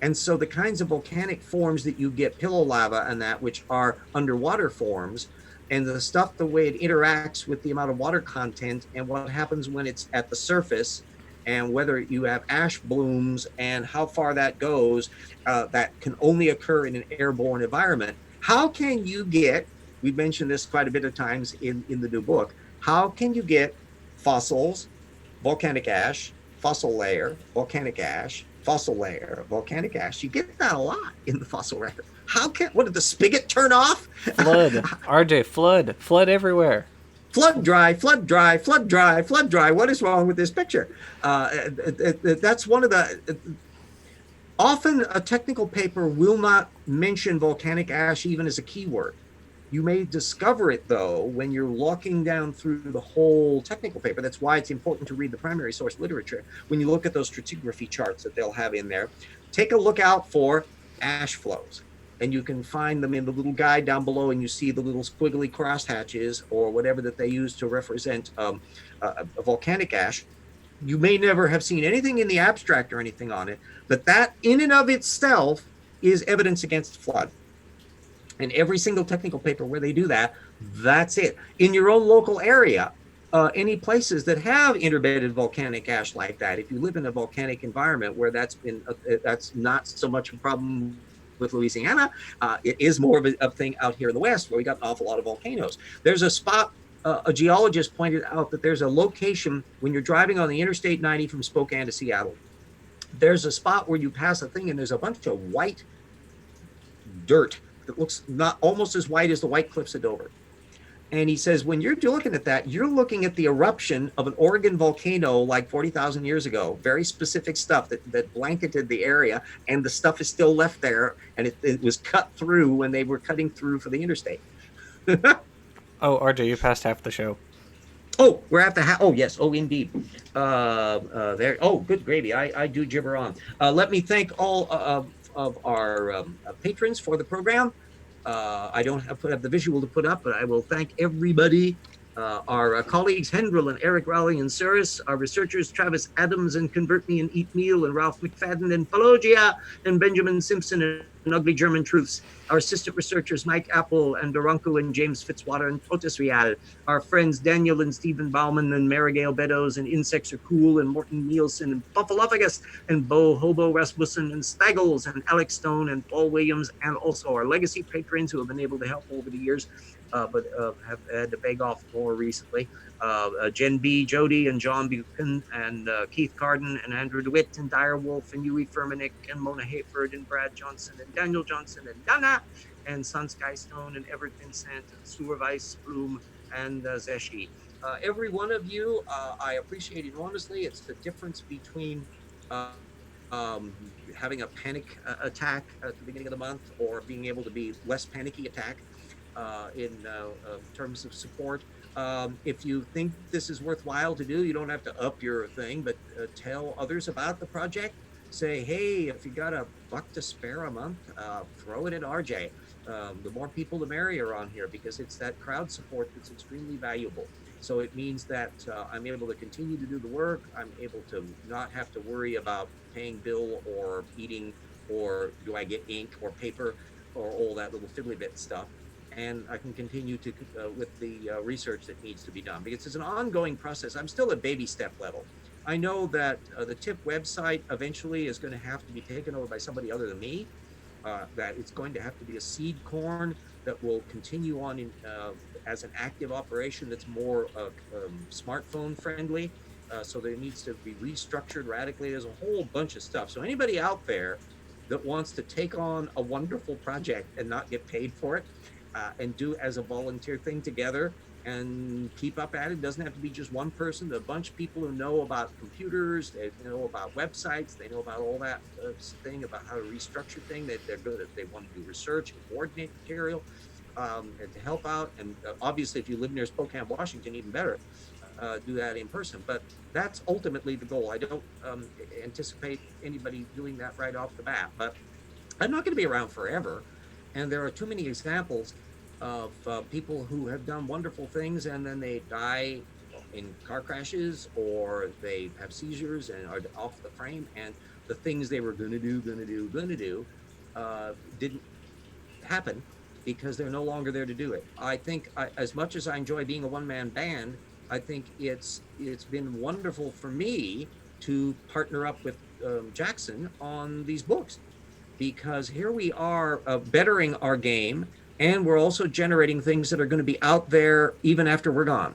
And so the kinds of volcanic forms that you get, pillow lava and that, which are underwater forms, and the stuff, the way it interacts with the amount of water content and what happens when it's at the surface, and whether you have ash blooms and how far that goes, that can only occur in an airborne environment. How can you get, we've mentioned this quite a bit of times in the new book, how can you get fossils, volcanic ash, fossil layer, volcanic ash, fossil layer, volcanic ash? You get that a lot in the fossil record. What did the spigot turn off? Flood, RJ, flood everywhere. Flood dry, flood dry, flood dry, flood dry. What is wrong with this picture? That's one of the... Often a technical paper will not mention volcanic ash even as a keyword. You may discover it, though, when you're walking down through the whole technical paper. That's why it's important to read the primary source literature. When you look at those stratigraphy charts that they'll have in there, take a look out for ash flows. And you can find them in the little guide down below, and you see the little squiggly crosshatches or whatever that they use to represent a volcanic ash. You may never have seen anything in the abstract or anything on it, but that in and of itself is evidence against flood. And every single technical paper where they do that, that's it. In your own local area, any places that have interbedded volcanic ash like that, if you live in a volcanic environment where that's not so much a problem with Louisiana, it is more of a thing out here in the West where we got an awful lot of volcanoes. There's a spot, a geologist pointed out that there's a location when you're driving on the Interstate 90 from Spokane to Seattle. There's a spot where you pass a thing and there's a bunch of white dirt that looks not almost as white as the White Cliffs of Dover. And he says, when you're looking at that, you're looking at the eruption of an Oregon volcano like 40,000 years ago, very specific stuff that blanketed the area, and the stuff is still left there, and it was cut through when they were cutting through for the interstate. Oh, RJ, you passed half the show. Oh, we're at the oh, yes. Oh, indeed. There. Oh, good gravy. I do gibber on. Let me thank all of our patrons for the program. I don't have the visual to put up, but I will thank everybody. Our colleagues, Hendril and Eric Rowley and Suris, our researchers, Travis Adams and Convert Me and Eat Meal, and Ralph McFadden and Pelagia and Benjamin Simpson and Ugly German Truths. Our assistant researchers, Mike Apple and Duranko and James Fitzwater and Totus Rial. Our friends, Daniel and Stephen Bauman and Marigale Beddoes and Insects Are Cool and Morton Nielsen and Buffalophagus and Bo Hobo Rasmussen and Staggles and Alex Stone and Paul Williams, and also our legacy patrons who have been able to help over the years, but have had to beg off more recently. Jen B, Jody and John Buchan and Keith Carden and Andrew DeWitt and Dire Wolf and Yui Furmanik and Mona Hayford and Brad Johnson and Daniel Johnson and Dana and Sun Sky Stone and Everett Vincent and Stuart Weiss Bloom and Zeshi. Every one of you, I appreciate enormously. It's the difference between having a panic attack at the beginning of the month or being able to be less panicky attack in terms of support. If you think this is worthwhile to do, you don't have to up your thing, but tell others about the project. Say, hey, if you got $1 to spare a month, throw it at RJ. The more people, the merrier on here, because it's that crowd support that's extremely valuable. So it means that I'm able to continue to do the work. I'm able to not have to worry about paying bill or eating, or do I get ink or paper or all that little fiddly bit stuff. And I can continue to with the research that needs to be done, because it's an ongoing process. I'm still at baby step level. I know that the TIP website eventually is going to have to be taken over by somebody other than me. That it's going to have to be a seed corn that will continue on as an active operation that's more smartphone friendly. So there needs to be restructured radically. There's a whole bunch of stuff. So anybody out there that wants to take on a wonderful project and not get paid for it, and do as a volunteer thing together and keep up at it. Doesn't have to be just one person. There are a bunch of people who know about computers, they know about websites, they know about all that thing about how to restructure things. They're good at, they want to do research and coordinate material, and to help out. And obviously, if you live near Spokane, Washington, even better, do that in person. But that's ultimately the goal. I don't anticipate anybody doing that right off the bat, but I'm not going to be around forever. And there are too many examples of people who have done wonderful things and then they die in car crashes, or they have seizures and are off the frame, and the things they were going to do didn't happen because they're no longer there to do it. I think as much as I enjoy being a one-man band, I think it's been wonderful for me to partner up with Jackson on these books, because here we are bettering our game, and we're also generating things that are going to be out there even after we're gone.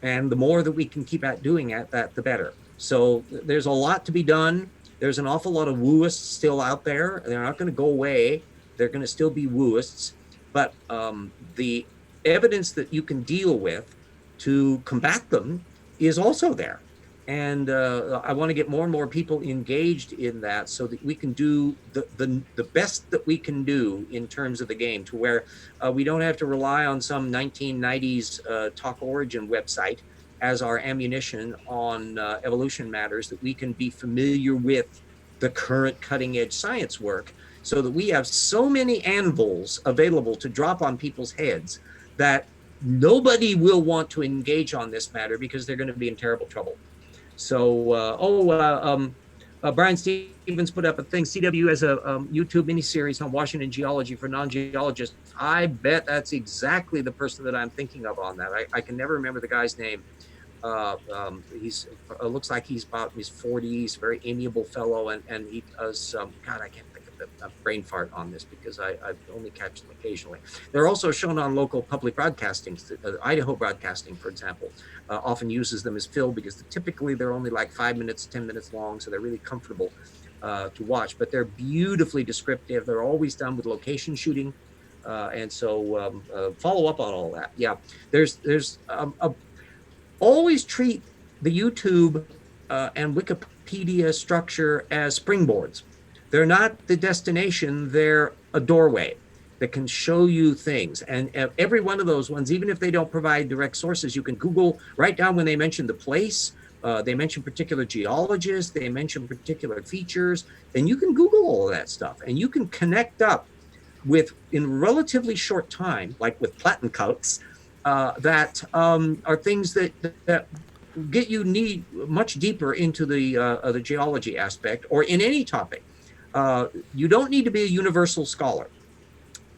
And the more that we can keep at doing that, the better. So there's a lot to be done. There's an awful lot of wooists still out there. They're not going to go away. They're going to still be wooists. But the evidence that you can deal with to combat them is also there. And I want to get more and more people engaged in that, so that we can do the best that we can do in terms of the game, to where we don't have to rely on some 1990s Talk Origin website as our ammunition on evolution matters, that we can be familiar with the current cutting edge science work, so that we have so many anvils available to drop on people's heads that nobody will want to engage on this matter because they're going to be in terrible trouble. So, Brian Stevens put up a thing. CW has a YouTube miniseries on Washington geology for non-geologists. I bet that's exactly the person that I'm thinking of on that. I can never remember the guy's name. He's looks like he's about in his 40s, very amiable fellow, and he does. God, I can't think of a brain fart on this because I only catch them occasionally. They're also shown on local public broadcasting. Idaho Broadcasting, for example, often uses them as fill because typically they're only like 5 minutes, 10 minutes long, so they're really comfortable to watch. But they're beautifully descriptive. They're always done with location shooting, and so follow up on all that. Yeah, there's always treat the YouTube and Wikipedia structure as springboards. They're not the destination, they're a doorway that can show you things. And every one of those ones, even if they don't provide direct sources, you can Google right down when they mention the place, they mention particular geologists, they mention particular features, and you can Google all of that stuff. And you can connect up with, in relatively short time, like with plattenkalks, that are things that get you much deeper into the geology aspect, or in any topic. You don't need to be a universal scholar.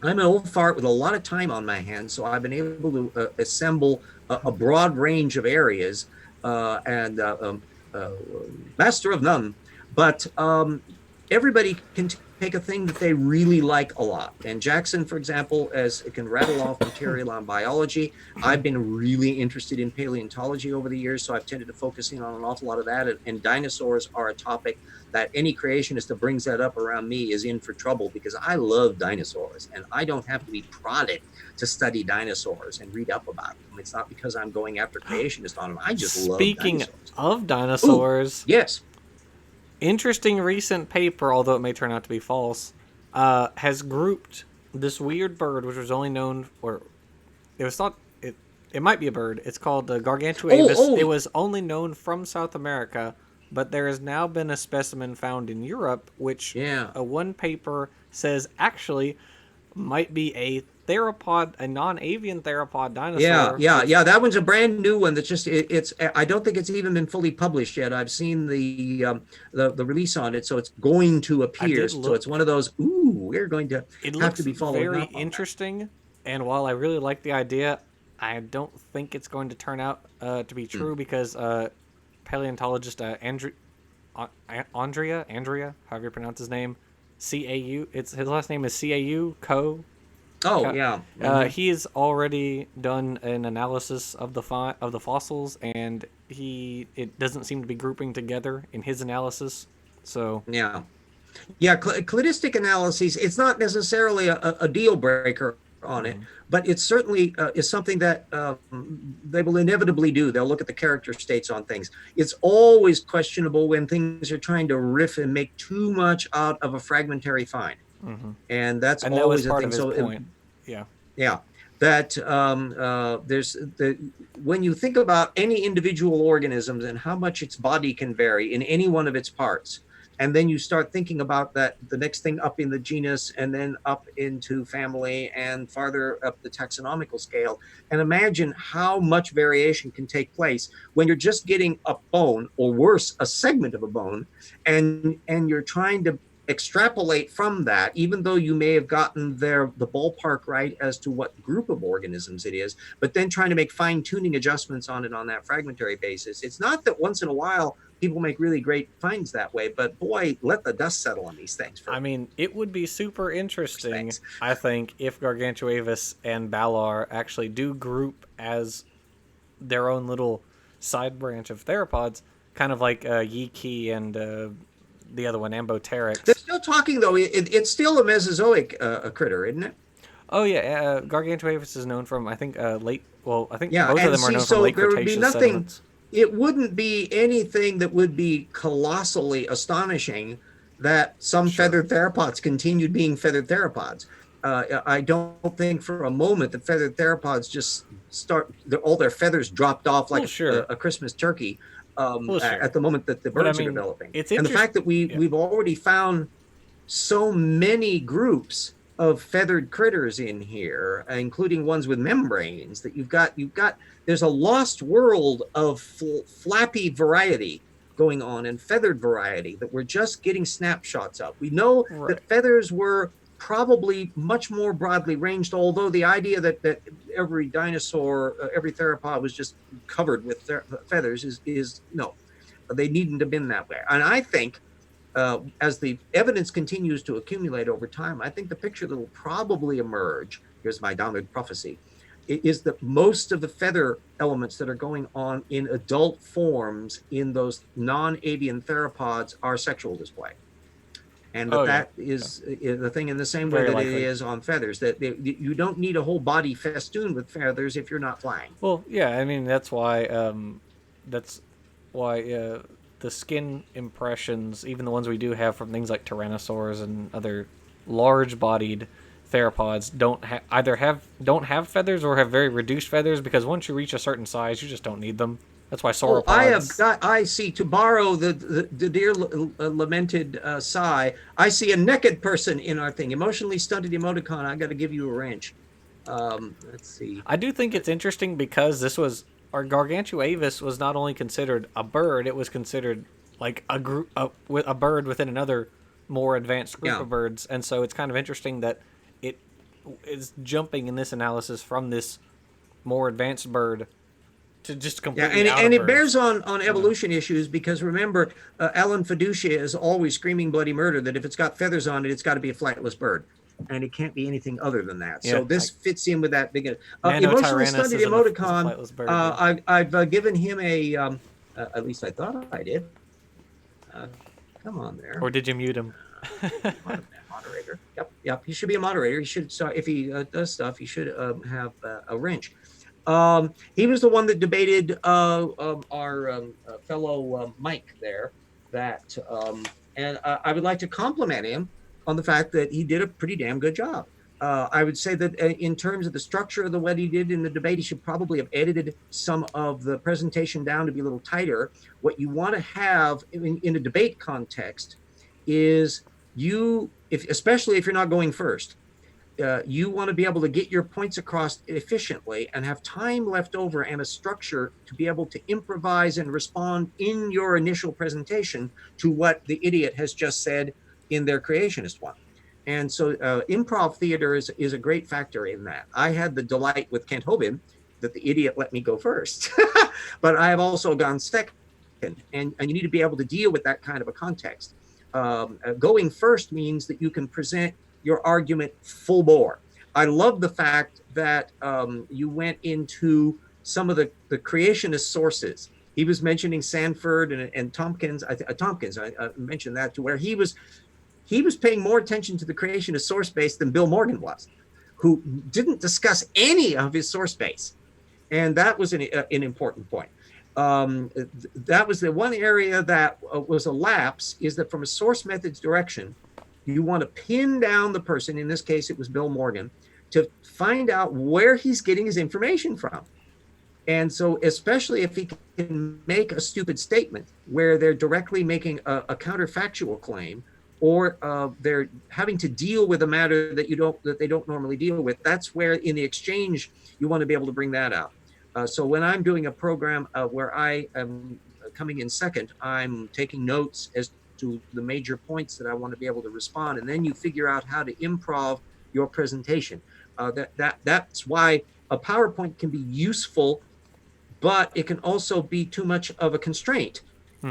I'm an old fart with a lot of time on my hands, so I've been able to assemble a broad range of areas, and master of none. But everybody can take a thing that they really like a lot. And Jackson, for example, as it can rattle off material on biology. I've been really interested in paleontology over the years, so I've tended to focus in on an awful lot of that. And dinosaurs are a topic that any creationist that brings that up around me is in for trouble, because I love dinosaurs and I don't have to be prodded to study dinosaurs and read up about them. It's not because I'm going after creationists on them. I just love dinosaurs. Speaking of dinosaurs, ooh, yes. Interesting recent paper, although it may turn out to be false, has grouped this weird bird, which was only known, or it was thought it might be a bird. It's called Gargantuavis. Oh. It was only known from South America, but there has now been a specimen found in Europe, which one paper says actually might be a theropod, a non-avian theropod Yeah, dinosaur. yeah, Which yeah. That one's a brand new one. That's just it's. I don't think it's even been fully published yet. I've seen the release on it, so it's going to I appear. did So it's look. one of those. Ooh, we're going to It have to looks be following very up on that. interesting, and while I really like the idea, I don't think it's going to turn out to be Hmm. true because paleontologist Andrea, however you pronounce his name, Cau. It's his last name is Cau Co. Oh yeah. He has already done an analysis of the fossils, and it doesn't seem to be grouping together in his analysis. So Yeah. Yeah, cladistic analyses, it's not necessarily a deal breaker on it, but it certainly is something that they will inevitably do. They'll look at the character states on things. It's always questionable when things are trying to riff and make too much out of a fragmentary find. And that's and that was always a part thing. of his So, point. Yeah. yeah, that there's when you think about any individual organisms and how much its body can vary in any one of its parts, and then you start thinking about that the next thing up in the genus and then up into family and farther up the taxonomical scale, and imagine how much variation can take place when you're just getting a bone, or worse, a segment of a bone, and you're trying to extrapolate from that, even though you may have gotten the ballpark right as to what group of organisms it is, but then trying to make fine-tuning adjustments on it on that fragmentary basis. It's not that once in a while people make really great finds that way, but boy, let the dust settle on these things I first. mean, it would be super interesting, Things. I think, if Gargantuavis and Balar actually do group as their own little side branch of theropods, kind of like Yiki and the other one, They're Ambopteryx. still talking though. It's still a Mesozoic critter, isn't it? Oh yeah, Gargantuavis is known from I think late. Well, I think Yeah, both of and them are see, known from so late there would be Cretaceous nothing. sediments. It wouldn't be anything that would be colossally astonishing that some Sure. feathered theropods continued being feathered theropods. I don't think for a moment that feathered theropods just all their feathers dropped off Well, like sure. a Christmas turkey Well, sure. at the moment that the But I birds are mean, developing. it's And the interesting. fact that Yeah. we've already found so many groups of feathered critters in here, including ones with membranes, that you've got there's a lost world of flappy variety going on and feathered variety that we're just getting snapshots of. We know Right. that feathers were probably much more broadly ranged, although the idea that every dinosaur, every theropod was just covered with feathers is no, they needn't have been that way. And I think as the evidence continues to accumulate over time, I think the picture that will probably emerge, here's my downward prophecy, is that most of the feather elements that are going on in adult forms in those non-avian theropods are sexual display. And Oh yeah. that is the thing in the same way Very that it likely. is on feathers, that you don't need a whole body festooned with feathers if you're not flying. Well, yeah. I mean, that's why the skin impressions, even the ones we do have from things like tyrannosaurs and other large-bodied theropods, don't have feathers or have very reduced feathers because once you reach a certain size, you just don't need them. That's why Oh, sauropods. I see, to borrow the dear lamented sigh, I see a naked person in our thing. Emotionally stunted emoticon, I got to give you a wrench. Let's see. I do think it's interesting because this was our Gargantuavis was not only considered a bird, it was considered like a group with a bird within another more advanced group Yeah. of birds, and so it's kind of interesting that it is jumping in this analysis from this more advanced bird to just Yeah, completely out and of it bears birds. on evolution issues because remember, Alan Fiducia is always screaming bloody murder that if it's got feathers on it, it's got to be a flightless bird. And it can't be anything other than that. Yeah, So this fits in with that big emotionally Nanotyrannus stunted is a emoticon. flightless bird. Yeah. I've given him a, at least I thought I did. Uh, Come on there. Or did you mute him? Moderator. Yep. He should be a moderator. He should. So if he does stuff, he should have a wrench. He was the one that debated our fellow Mike there. That and I would like to compliment him on the fact that he did a pretty damn good job. I would say that in terms of the structure of the what he did in the debate, he should probably have edited some of the presentation down to be a little tighter. What you want to have in a debate context is especially if you're not going first, you want to be able to get your points across efficiently and have time left over and a structure to be able to improvise and respond in your initial presentation to what the idiot has just said in their creationist one. And so improv theater is a great factor in that. I had the delight with Kent Hovind that the idiot let me go first, but I have also gone second. And you need to be able to deal with that kind of a context. Going first means that you can present your argument full bore. I love the fact that you went into some of the creationist sources. He was mentioning Sanford and Tompkins. Tompkins, I mentioned that, to where he was paying more attention to the creationist source base than Bill Morgan was, who didn't discuss any of his source base. And that was an important point. That was the one area that was a lapse, is that from a source methods direction, you want to pin down the person, in this case it was Bill Morgan, to find out where he's getting his information from. And so especially if he can make a stupid statement where they're directly making a counterfactual claim, or they're having to deal with a matter that they don't normally deal with, that's where in the exchange you want to be able to bring that out. So when I'm doing a program where I am coming in second, I'm taking notes as to the major points that I want to be able to respond, and then you figure out how to improv your presentation. That's why a PowerPoint can be useful, but it can also be too much of a constraint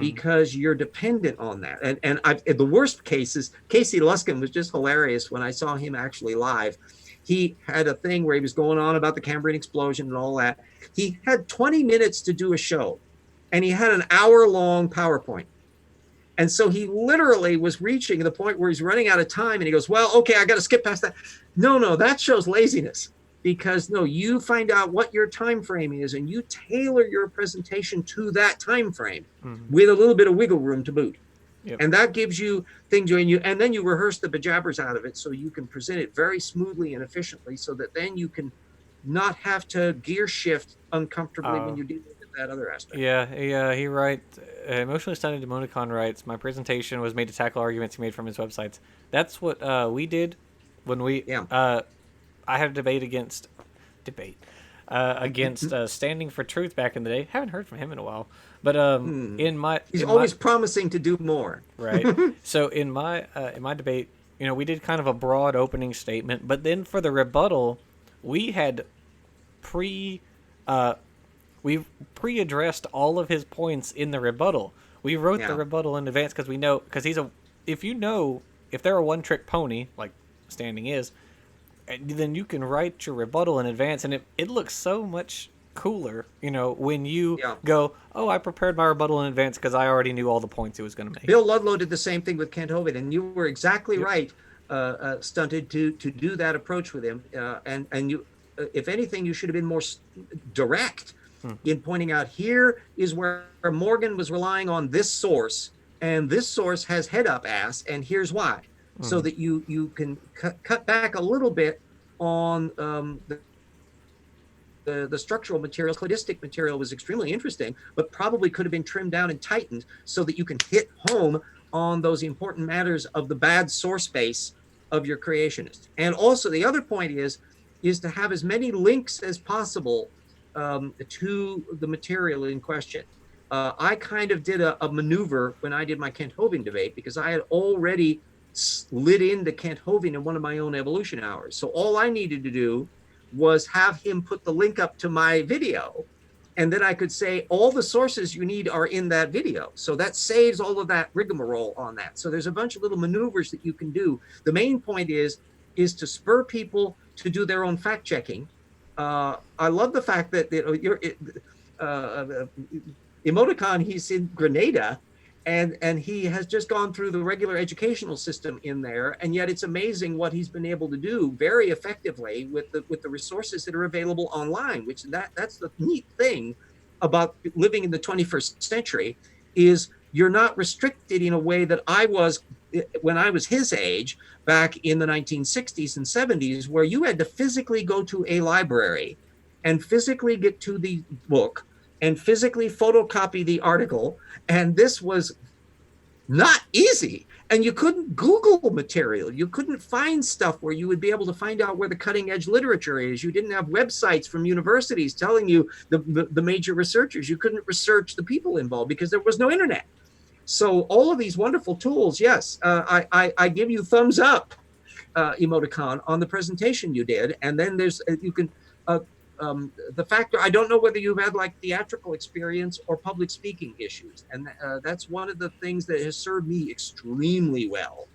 because you're dependent on that. And in the worst cases, Casey Luskin was just hilarious when I saw him actually live. He had a thing where he was going on about the Cambrian explosion and all that. He had 20 minutes to do a show, and he had an hour-long PowerPoint. And so he literally was reaching the point where he's running out of time, and he goes, well, okay, I got to skip past that. No, that shows laziness, because no, you find out what your time frame is, and you tailor your presentation to that time frame with a little bit of wiggle room to boot. Yep. And that gives you things doing you, and then you rehearse the bejabbers out of it so you can present it very smoothly and efficiently, so that then you can not have to gear shift uncomfortably when you deal with that other aspect. Yeah, he writes, emotionally stunted Demonicon writes, my presentation was made to tackle arguments he made from his websites. That's what we did when we, I had a debate against Standing for Truth back in the day. Haven't heard from him in a while. But he's always promising to do more. Right. So in my debate, we did kind of a broad opening statement, but then for the rebuttal, we had pre-addressed all of his points in the rebuttal. We wrote the rebuttal in advance because we know, because if they're a one-trick pony like Standing is, then you can write your rebuttal in advance, and it looks so much cooler, when you go, oh, I prepared my rebuttal in advance because I already knew all the points it was going to make. Bill Ludlow did the same thing with Kent Hovind, and you were exactly right, Stunted, to do that approach with him. And you, if anything, you should have been more direct in pointing out, here is where Morgan was relying on this source, and this source has head up ass, and here's why. So that you can cut back a little bit on the structural material. Cladistic material was extremely interesting, but probably could have been trimmed down and tightened so that you can hit home on those important matters of the bad source base of your creationist. And also the other point is to have as many links as possible to the material in question. I kind of did a maneuver when I did my Kent Hovind debate, because I had already slid into Kent Hovind in one of my own evolution hours. So all I needed to do was have him put the link up to my video, and then I could say all the sources you need are in that video. So that saves all of that rigmarole on that. So there's a bunch of little maneuvers that you can do. The main point is to spur people to do their own fact checking. I love the fact that Emoticon, he's in Grenada, and he has just gone through the regular educational system in there, and yet it's amazing what he's been able to do very effectively with the resources that are available online. Which that's the neat thing about living in the 21st century, is you're not restricted in a way that I was when I was his age back in the 1960s and 70s, where you had to physically go to a library and physically get to the book and physically photocopy the article. And this was not easy. And you couldn't Google material. You couldn't find stuff where you would be able to find out where the cutting edge literature is. You didn't have websites from universities telling you the major researchers. You couldn't research the people involved because there was no internet. So all of these wonderful tools, yes, I give you thumbs up, emoticon, on the presentation you did. And then there's, you can, the factor, I don't know whether you've had like theatrical experience or public speaking issues. And that's one of the things that has served me extremely well.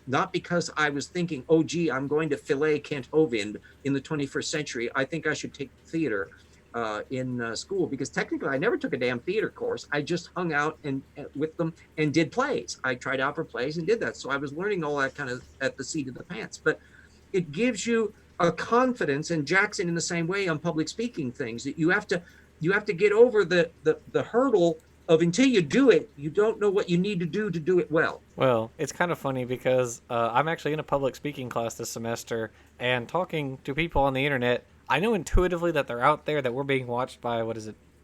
Not because I was thinking, oh, gee, I'm going to fillet Kent Hovind in the 21st century. I think I should take theater in school, because technically I never took a damn theater course. I just hung out and with them and did plays. I tried out for plays and did that. So I was learning all that kind of at the seat of the pants. But it gives you a confidence, and Jackson in the same way on public speaking things, that you have to get over the hurdle of, until you do it, you don't know what you need to do it well. Well, it's kind of funny because I'm actually in a public speaking class this semester, and talking to people on the internet, I know intuitively that they're out there, that we're being watched by,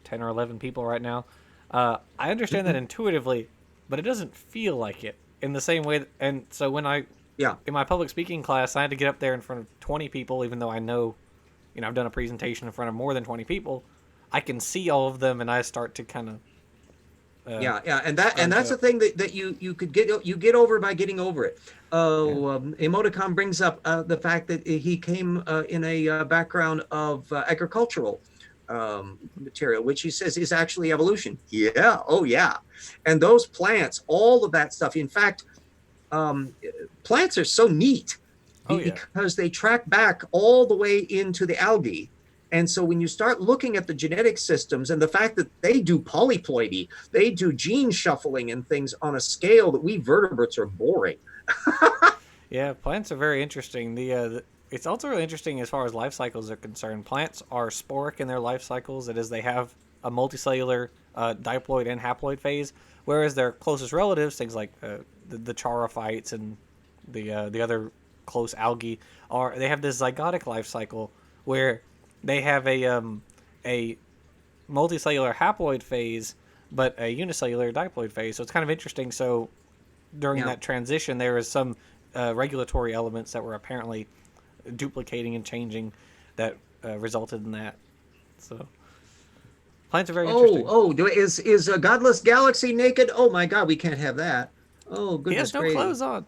10 or 11 people right now. I understand that intuitively, but it doesn't feel like it in the same way. And so when in my public speaking class, I had to get up there in front of 20 people, even though I know, I've done a presentation in front of more than 20 people. I can see all of them, and I start to kind of and that's the thing that you could get over by getting over it. Emoticon brings up the fact that he came in a background of agricultural material, which he says is actually evolution. Yeah, oh yeah. And those plants, all of that stuff. In fact, plants are so neat because they track back all the way into the algae. And so when you start looking at the genetic systems and the fact that they do polyploidy, they do gene shuffling and things on a scale that we vertebrates are boring. Yeah, plants are very interesting. It's also really interesting as far as life cycles are concerned. Plants are sporic in their life cycles, that is, they have a multicellular diploid and haploid phase, whereas their closest relatives, things like the charophytes and the other close algae, they have this zygotic life cycle where they have a multicellular haploid phase, but a unicellular diploid phase. So it's kind of interesting. So during that transition, there is some regulatory elements that were apparently duplicating and changing that resulted in that. So plants are very interesting. Is a godless galaxy naked? Oh my God, we can't have that. Oh goodness, he has no clothes on.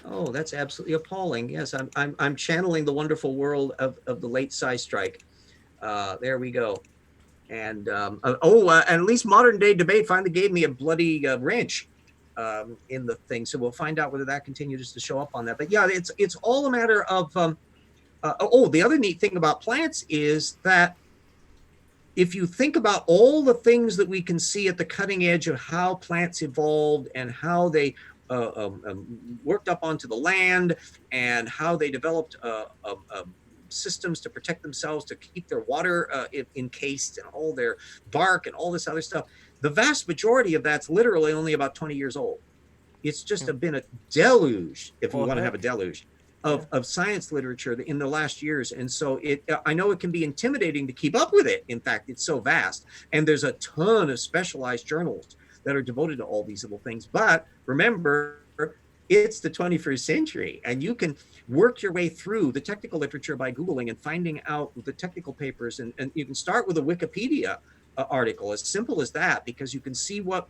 Oh, that's absolutely appalling. Yes, I'm channeling the wonderful world of the late Psystrike. There we go. And and at least modern day debate finally gave me a bloody wrench in the thing. So we'll find out whether that continues to show up on that. But yeah, it's all a matter of. The other neat thing about plants is that if you think about all the things that we can see at the cutting edge of how plants evolved and how they worked up onto the land and how they developed systems to protect themselves, to keep their water encased, and all their bark and all this other stuff, the vast majority of that's literally only about 20 years old. It's just been a deluge, if we want to have a deluge, of science literature in the last years. And so I know it can be intimidating to keep up with it. In fact, it's so vast. And there's a ton of specialized journals that are devoted to all these little things. But remember, it's the 21st century, and you can work your way through the technical literature by Googling and finding out the technical papers. And you can start with a Wikipedia article, as simple as that, because you can see what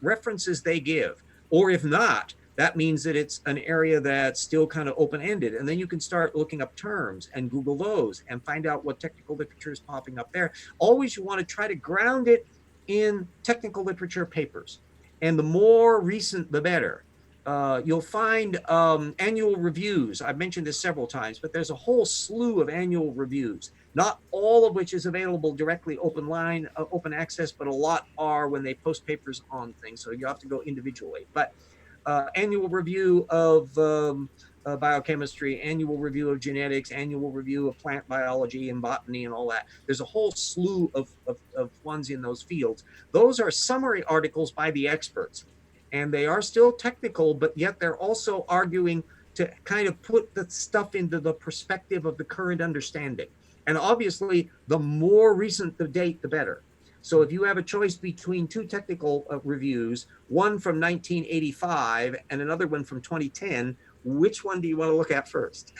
references they give. Or if not, that means that it's an area that's still kind of open-ended. And then you can start looking up terms and Google those and find out what technical literature is popping up there. Always you want to try to ground it in technical literature papers. And the more recent, the better. You'll find annual reviews. I've mentioned this several times, but there's a whole slew of annual reviews, not all of which is available directly open access, but a lot are when they post papers on things. So you have to go individually. But annual review of biochemistry, annual review of genetics, annual review of plant biology and botany and all that. There's a whole slew of ones in those fields. Those are summary articles by the experts. And they are still technical, but yet they're also arguing to kind of put the stuff into the perspective of the current understanding. And obviously, the more recent the date, the better. So if you have a choice between two technical reviews, one from 1985 and another one from 2010, which one do you want to look at first?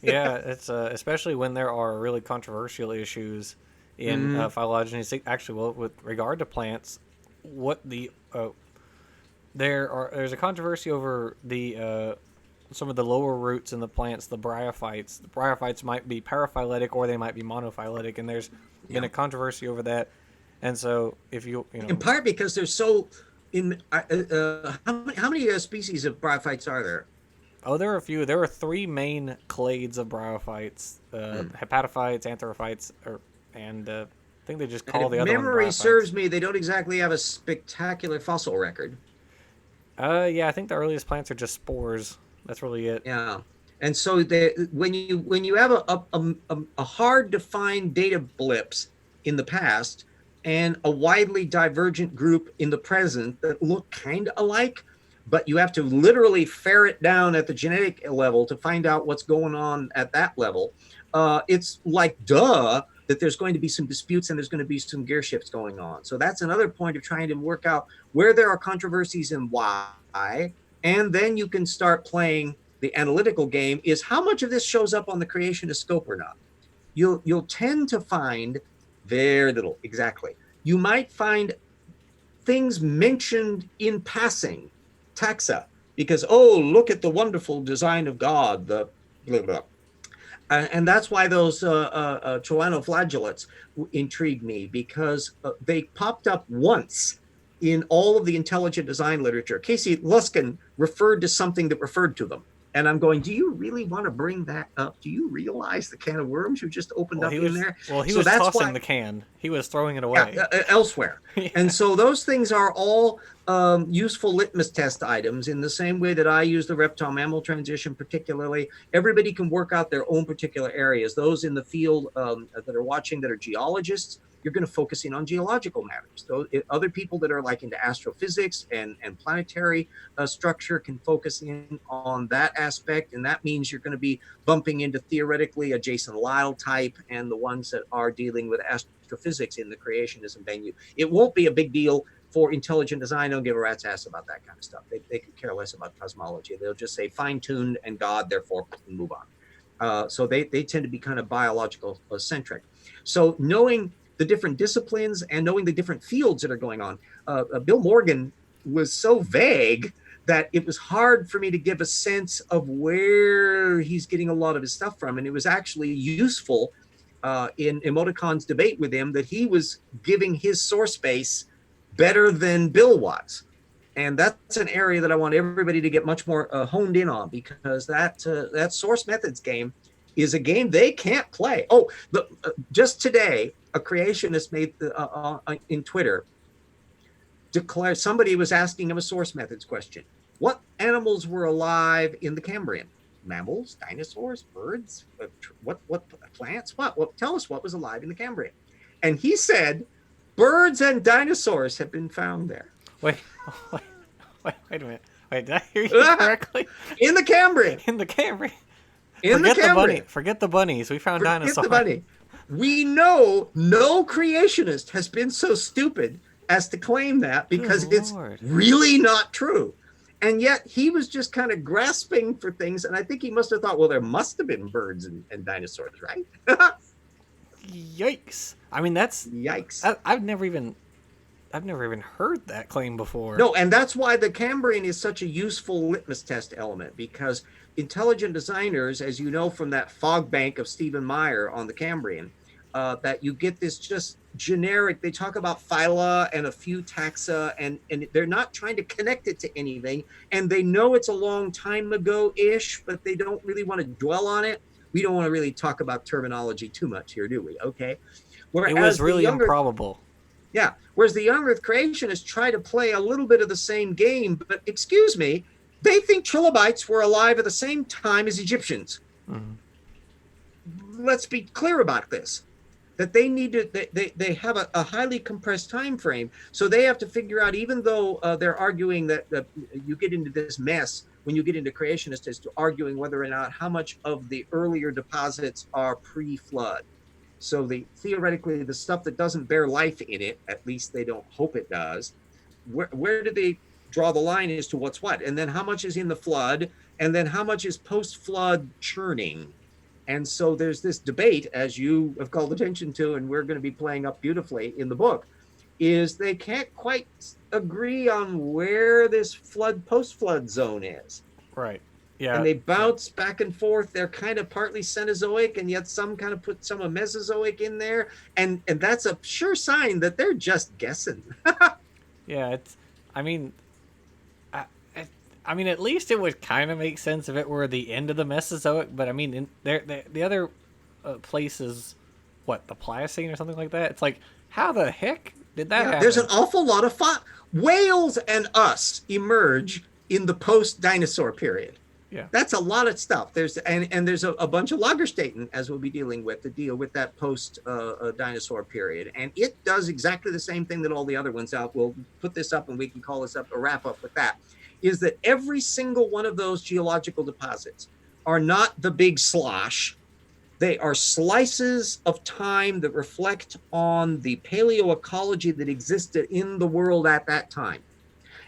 Yeah, it's especially when there are really controversial issues in Mm-hmm. phylogeny. Actually, well, with regard to plants, what the there's a controversy over the some of the lower roots in the plants, the bryophytes. The bryophytes might be paraphyletic or they might be monophyletic, and there's been Yeah. a controversy over that. And so, if In part because they're so in how many species of bryophytes are there? oh, there are a few. There are three main clades of bryophytes: hepatophytes, anthrophytes, and I think they just And call if the other one memory bryophytes. serves me, they don't exactly have a spectacular fossil record. Yeah, I think the earliest plants are just spores. That's really it. Yeah. And so when you have a hard to find data blips in the past and a widely divergent group in the present that look kind of alike, but you have to literally ferret down at the genetic level to find out what's going on at that level. It's like duh that there's going to be some disputes and there's going to be some gear shifts going on. So that's another point of trying to work out where there are controversies and why. And then you can start playing the analytical game is how much of this shows up on the creationist scope or not. You'll tend to find very little. Exactly. You might find things mentioned in passing, taxa, because look at the wonderful design of God, the blah, blah. And that's why those choanoflagellates intrigue me, because they popped up once in all of the intelligent design literature. Casey Luskin referred to something that referred to them. And I'm going, do you really want to bring that up? Do you realize the can of worms you just opened Well, up in there? he So was that's tossing why, the can. He was throwing it away. yeah, elsewhere. Yeah. And so those things are all useful litmus test items in the same way that I use the reptile mammal transition particularly. Everybody can work out their own particular areas. Those in the field that are watching that are geologists, you're going to focus in on geological matters. Those, other people that are like into astrophysics and planetary structure can focus in on that aspect. And that means you're going to be bumping into theoretically a Jason Lyle type and the ones that are dealing with astrophysics in the creationism venue. It won't be a big deal for intelligent design. Don't give a rat's ass about that kind of stuff. They could care less about cosmology. They'll just say fine-tuned and God, therefore move on. So they tend to be kind of biological centric. So knowing the different disciplines and knowing the different fields that are going on. Bill Morgan was so vague that it was hard for me to give a sense of where he's getting a lot of his stuff from. And it was actually useful in Emoticon's debate with him that he was giving his source base better than Bill was. And that's an area that I want everybody to get much more honed in on, because that source methods game is a game they can't play. Oh, just today, a creationist made in Twitter declared, somebody was asking him a source methods question. What animals were alive in the Cambrian? Mammals, dinosaurs, birds, what plants? What? Tell us what was alive in the Cambrian. And he said, birds and dinosaurs have been found there. Wait a minute. Wait, did I hear you correctly? In the Cambrian. In the Cambrian. Forget the bunny. Forget the bunnies. We found dinosaurs. The bunny. We know no creationist has been so stupid as to claim that, because it's really not true. And yet he was just kind of grasping for things. And I think he must have thought, well, there must have been birds and dinosaurs, right? Yikes. I mean, that's... Yikes. I've never even heard that claim before. No, and that's why the Cambrian is such a useful litmus test element, because intelligent designers, as you know from that fog bank of Stephen Meyer on the Cambrian, that you get this just generic, they talk about phyla and a few taxa, and they're not trying to connect it to anything, and they know it's a long time ago-ish, but they don't really want to dwell on it. We don't want to really talk about terminology too much here, do we? Okay. Whereas it was really improbable. Yeah. Whereas the young Earth creationists try to play a little bit of the same game, but excuse me, they think trilobites were alive at the same time as Egyptians. Mm-hmm. Let's be clear about this, that they need to, they have a highly compressed time frame. So they have to figure out, even though they're arguing that you get into this mess when you get into creationists, as to arguing whether or not how much of the earlier deposits are pre-flood. So theoretically, the stuff that doesn't bear life in it, at least they don't hope it does, where do they draw the line as to what's what? And then how much is in the flood? And then how much is post-flood churning? And so there's this debate, as you have called attention to, and we're going to be playing up beautifully in the book, is they can't quite agree on where this post-flood zone is. Right. Yeah. And they bounce back and forth. They're kind of partly Cenozoic, and yet some kind of put some of Mesozoic in there. And that's a sure sign that they're just guessing. Yeah, I mean, at least it would kind of make sense if it were the end of the Mesozoic. But I mean, the other places, what, the Pliocene or something like that? It's like, how the heck did that happen? There's an awful lot of whales and us emerge in the post-dinosaur period. Yeah, that's a lot of stuff. There's a bunch of Lagerstatten, as we'll be dealing with, to deal with that post dinosaur period, and it does exactly the same thing that all the other ones out. We'll put this up, and we can call this up a wrap up with that. Is that every single one of those geological deposits are not the big slosh. They are slices of time that reflect on the paleoecology that existed in the world at that time.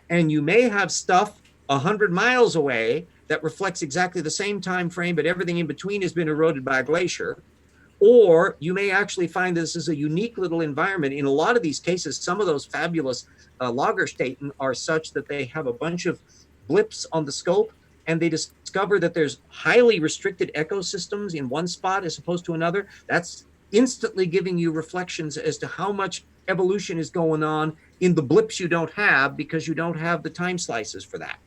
And you may have stuff 100 miles away that reflects exactly the same time frame, but everything in between has been eroded by a glacier. Or you may actually find this is a unique little environment. In a lot of these cases, some of those fabulous Lagerstatten are such that they have a bunch of blips on the scope, and they discover that there's highly restricted ecosystems in one spot as opposed to another. That's instantly giving you reflections as to how much evolution is going on in the blips you don't have, because you don't have the time slices for that.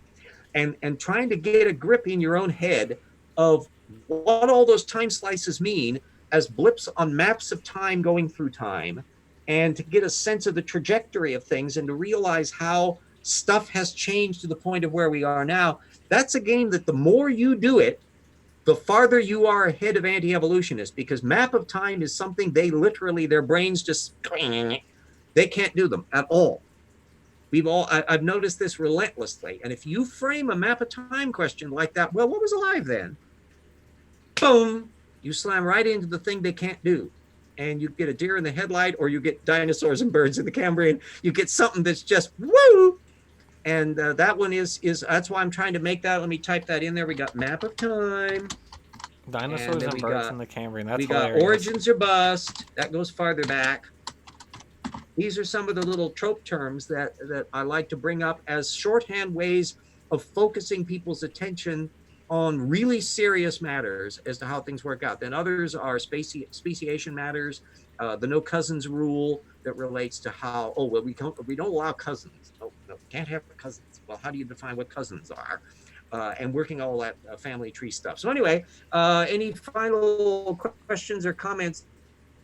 And trying to get a grip in your own head of what all those time slices mean as blips on maps of time going through time, and to get a sense of the trajectory of things and to realize how stuff has changed to the point of where we are now. That's a game that the more you do it, the farther you are ahead of anti-evolutionists, because map of time is something they literally, their brains just, they can't do them at all. I've noticed this relentlessly. And if you frame a map of time question like that, well, what was alive then? Boom, you slam right into the thing they can't do. And you get a deer in the headlight, or you get dinosaurs and birds in the Cambrian. You get something that's just woo. And that one is that's why I'm trying to make that. Let me type that in there. We got map of time. Dinosaurs and birds in the Cambrian. That's we hilarious. got origins or bust. That goes farther back. These are some of the little trope terms that I like to bring up as shorthand ways of focusing people's attention on really serious matters as to how things work out. Then others are speciation matters, the no cousins rule that relates to how, we don't allow cousins. No, can't have cousins. Well, how do you define what cousins are? And working all that family tree stuff. So anyway, any final questions or comments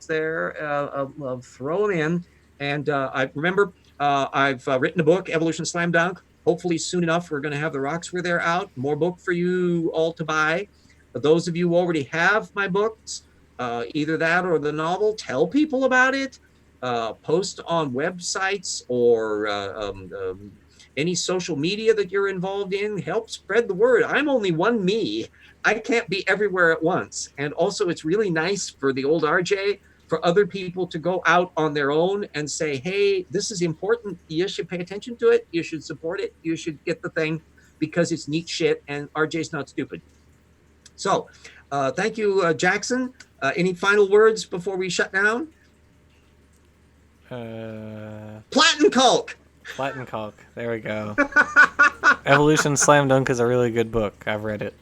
there? I'll throw them in. And I remember I've written a book, Evolution Slam Dunk. Hopefully soon enough, we're going to have the rocks where they're out. More book for you all to buy. For those of you who already have my books, either that or the novel, tell people about it. Post on websites or any social media that you're involved in. Help spread the word. I'm only one me. I can't be everywhere at once. And also, it's really nice for the old RJ, for other people to go out on their own and say, hey, this is important. You should pay attention to it. You should support it. You should get the thing because it's neat shit and RJ's not stupid. So thank you, Jackson. Any final words before we shut down? Plattenkalk. Plattenkalk. There we go. Evolution Slam Dunk is a really good book. I've read it.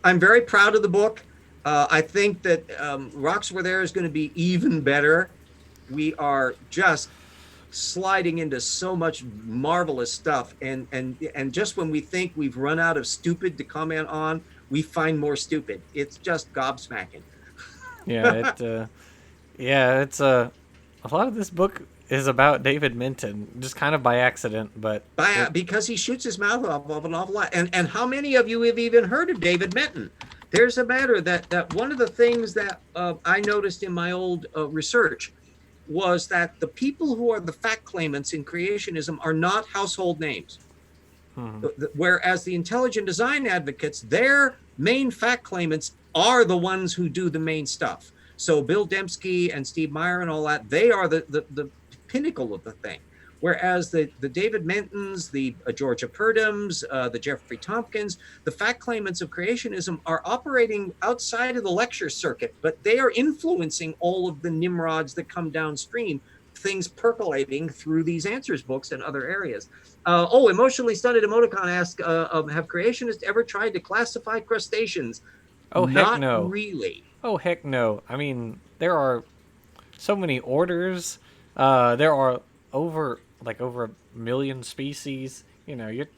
I'm very proud of the book. I think that Rocks Were There is going to be even better. We are just sliding into so much marvelous stuff. And just when we think we've run out of stupid to comment on, we find more stupid. It's just gobsmacking. Yeah, it's a lot of this book is about David Minton, just kind of by accident, but because he shoots his mouth off of an awful lot. And how many of you have even heard of David Minton? There's a matter that one of the things that I noticed in my old research was that the people who are the fact claimants in creationism are not household names. Whereas the intelligent design advocates, their main fact claimants are the ones who do the main stuff. So Bill Dembski and Steve Meyer and all that, they are the pinnacle of the thing. Whereas the David Mentons, the Georgia Purdams, the Jeffrey Tompkins, the fact claimants of creationism are operating outside of the lecture circuit, but they are influencing all of the Nimrods that come downstream, things percolating through these answers books and other areas. Emotionally Stunned Emoticon asks, have creationists ever tried to classify crustaceans? Oh, heck Not no. really. Oh, heck no. I mean, there are so many orders. There are over a million species. You know, you're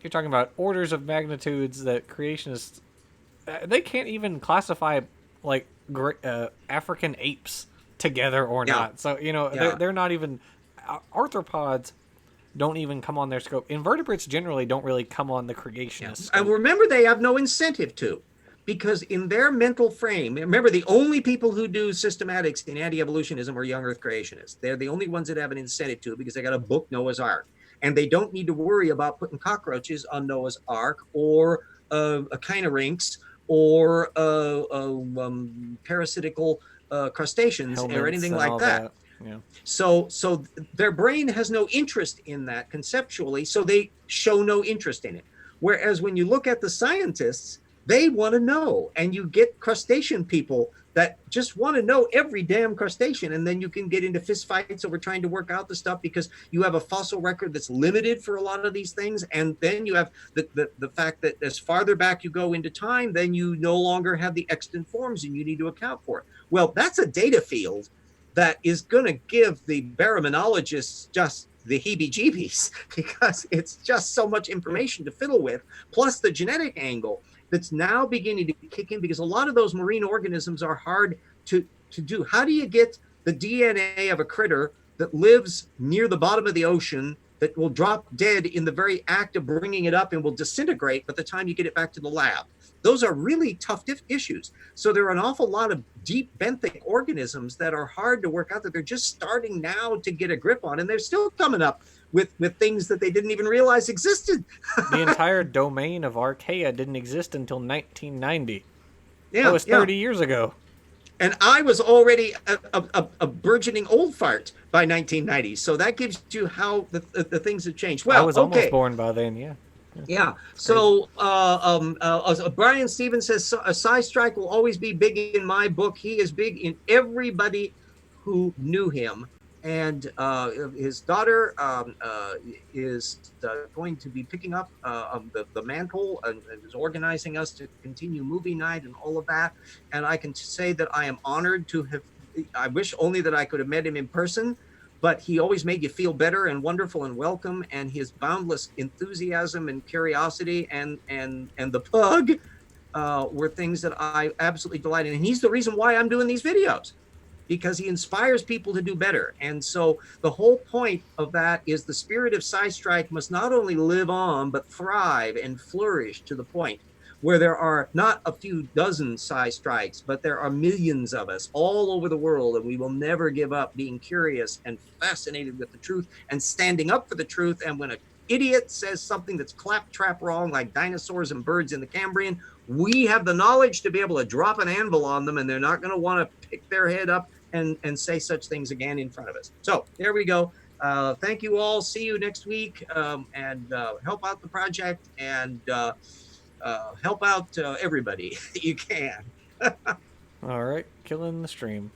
talking about orders of magnitudes that creationists they can't even classify like African apes together or Yeah. not. So you know Yeah. they're not even arthropods don't even come on their scope. Invertebrates generally don't really come on the creationist scope. And remember, they have no incentive to, because in their mental frame, remember, the only people who do systematics in anti-evolutionism are young Earth creationists. They're the only ones that have an incentive to, because they got a book, Noah's Ark, and they don't need to worry about putting cockroaches on Noah's Ark or echinorinks or parasitical crustaceans Helminths or anything and like all that. Yeah. So their brain has no interest in that conceptually, so they show no interest in it. Whereas when you look at the scientists, they want to know, and you get crustacean people that just want to know every damn crustacean, and then you can get into fistfights over trying to work out the stuff because you have a fossil record that's limited for a lot of these things, and then you have the fact that as farther back you go into time, then you no longer have the extant forms, and you need to account for it. Well, that's a data field that is going to give the baraminologists just the heebie-jeebies, because it's just so much information to fiddle with, plus the genetic angle that's now beginning to kick in, because a lot of those marine organisms are hard to do. How do you get the DNA of a critter that lives near the bottom of the ocean that will drop dead in the very act of bringing it up and will disintegrate by the time you get it back to the lab? Those are really tough issues. So there are an awful lot of deep benthic organisms that are hard to work out, that they're just starting now to get a grip on, and they're still coming up with things that they didn't even realize existed. The entire domain of Archaea didn't exist until 1990. Yeah, That was 30 years ago. And I was already a burgeoning old fart by 1990. So that gives you how the things have changed. Well, I was almost born by then, yeah. Yeah. So Brian Stevens says a Psy Strike will always be big in my book. He is big in everybody who knew him. And his daughter is going to be picking up the mantle and is organizing us to continue movie night and all of that. And I can say that I am honored to have, I wish only that I could have met him in person, but he always made you feel better and wonderful and welcome. And his boundless enthusiasm and curiosity and the pug were things that I absolutely delight in. And he's the reason why I'm doing these videos, because he inspires people to do better. And so the whole point of that is the spirit of Psy Strike must not only live on, but thrive and flourish to the point where there are not a few dozen Psy Strikes, but there are millions of us all over the world, and we will never give up being curious and fascinated with the truth and standing up for the truth. And when an idiot says something that's claptrap wrong, like dinosaurs and birds in the Cambrian, we have the knowledge to be able to drop an anvil on them, and they're not going to want to pick their head up and say such things again in front of us. So there we go. Thank you all. See you next week, and help out the project, and help out everybody you can. All right, killing the stream.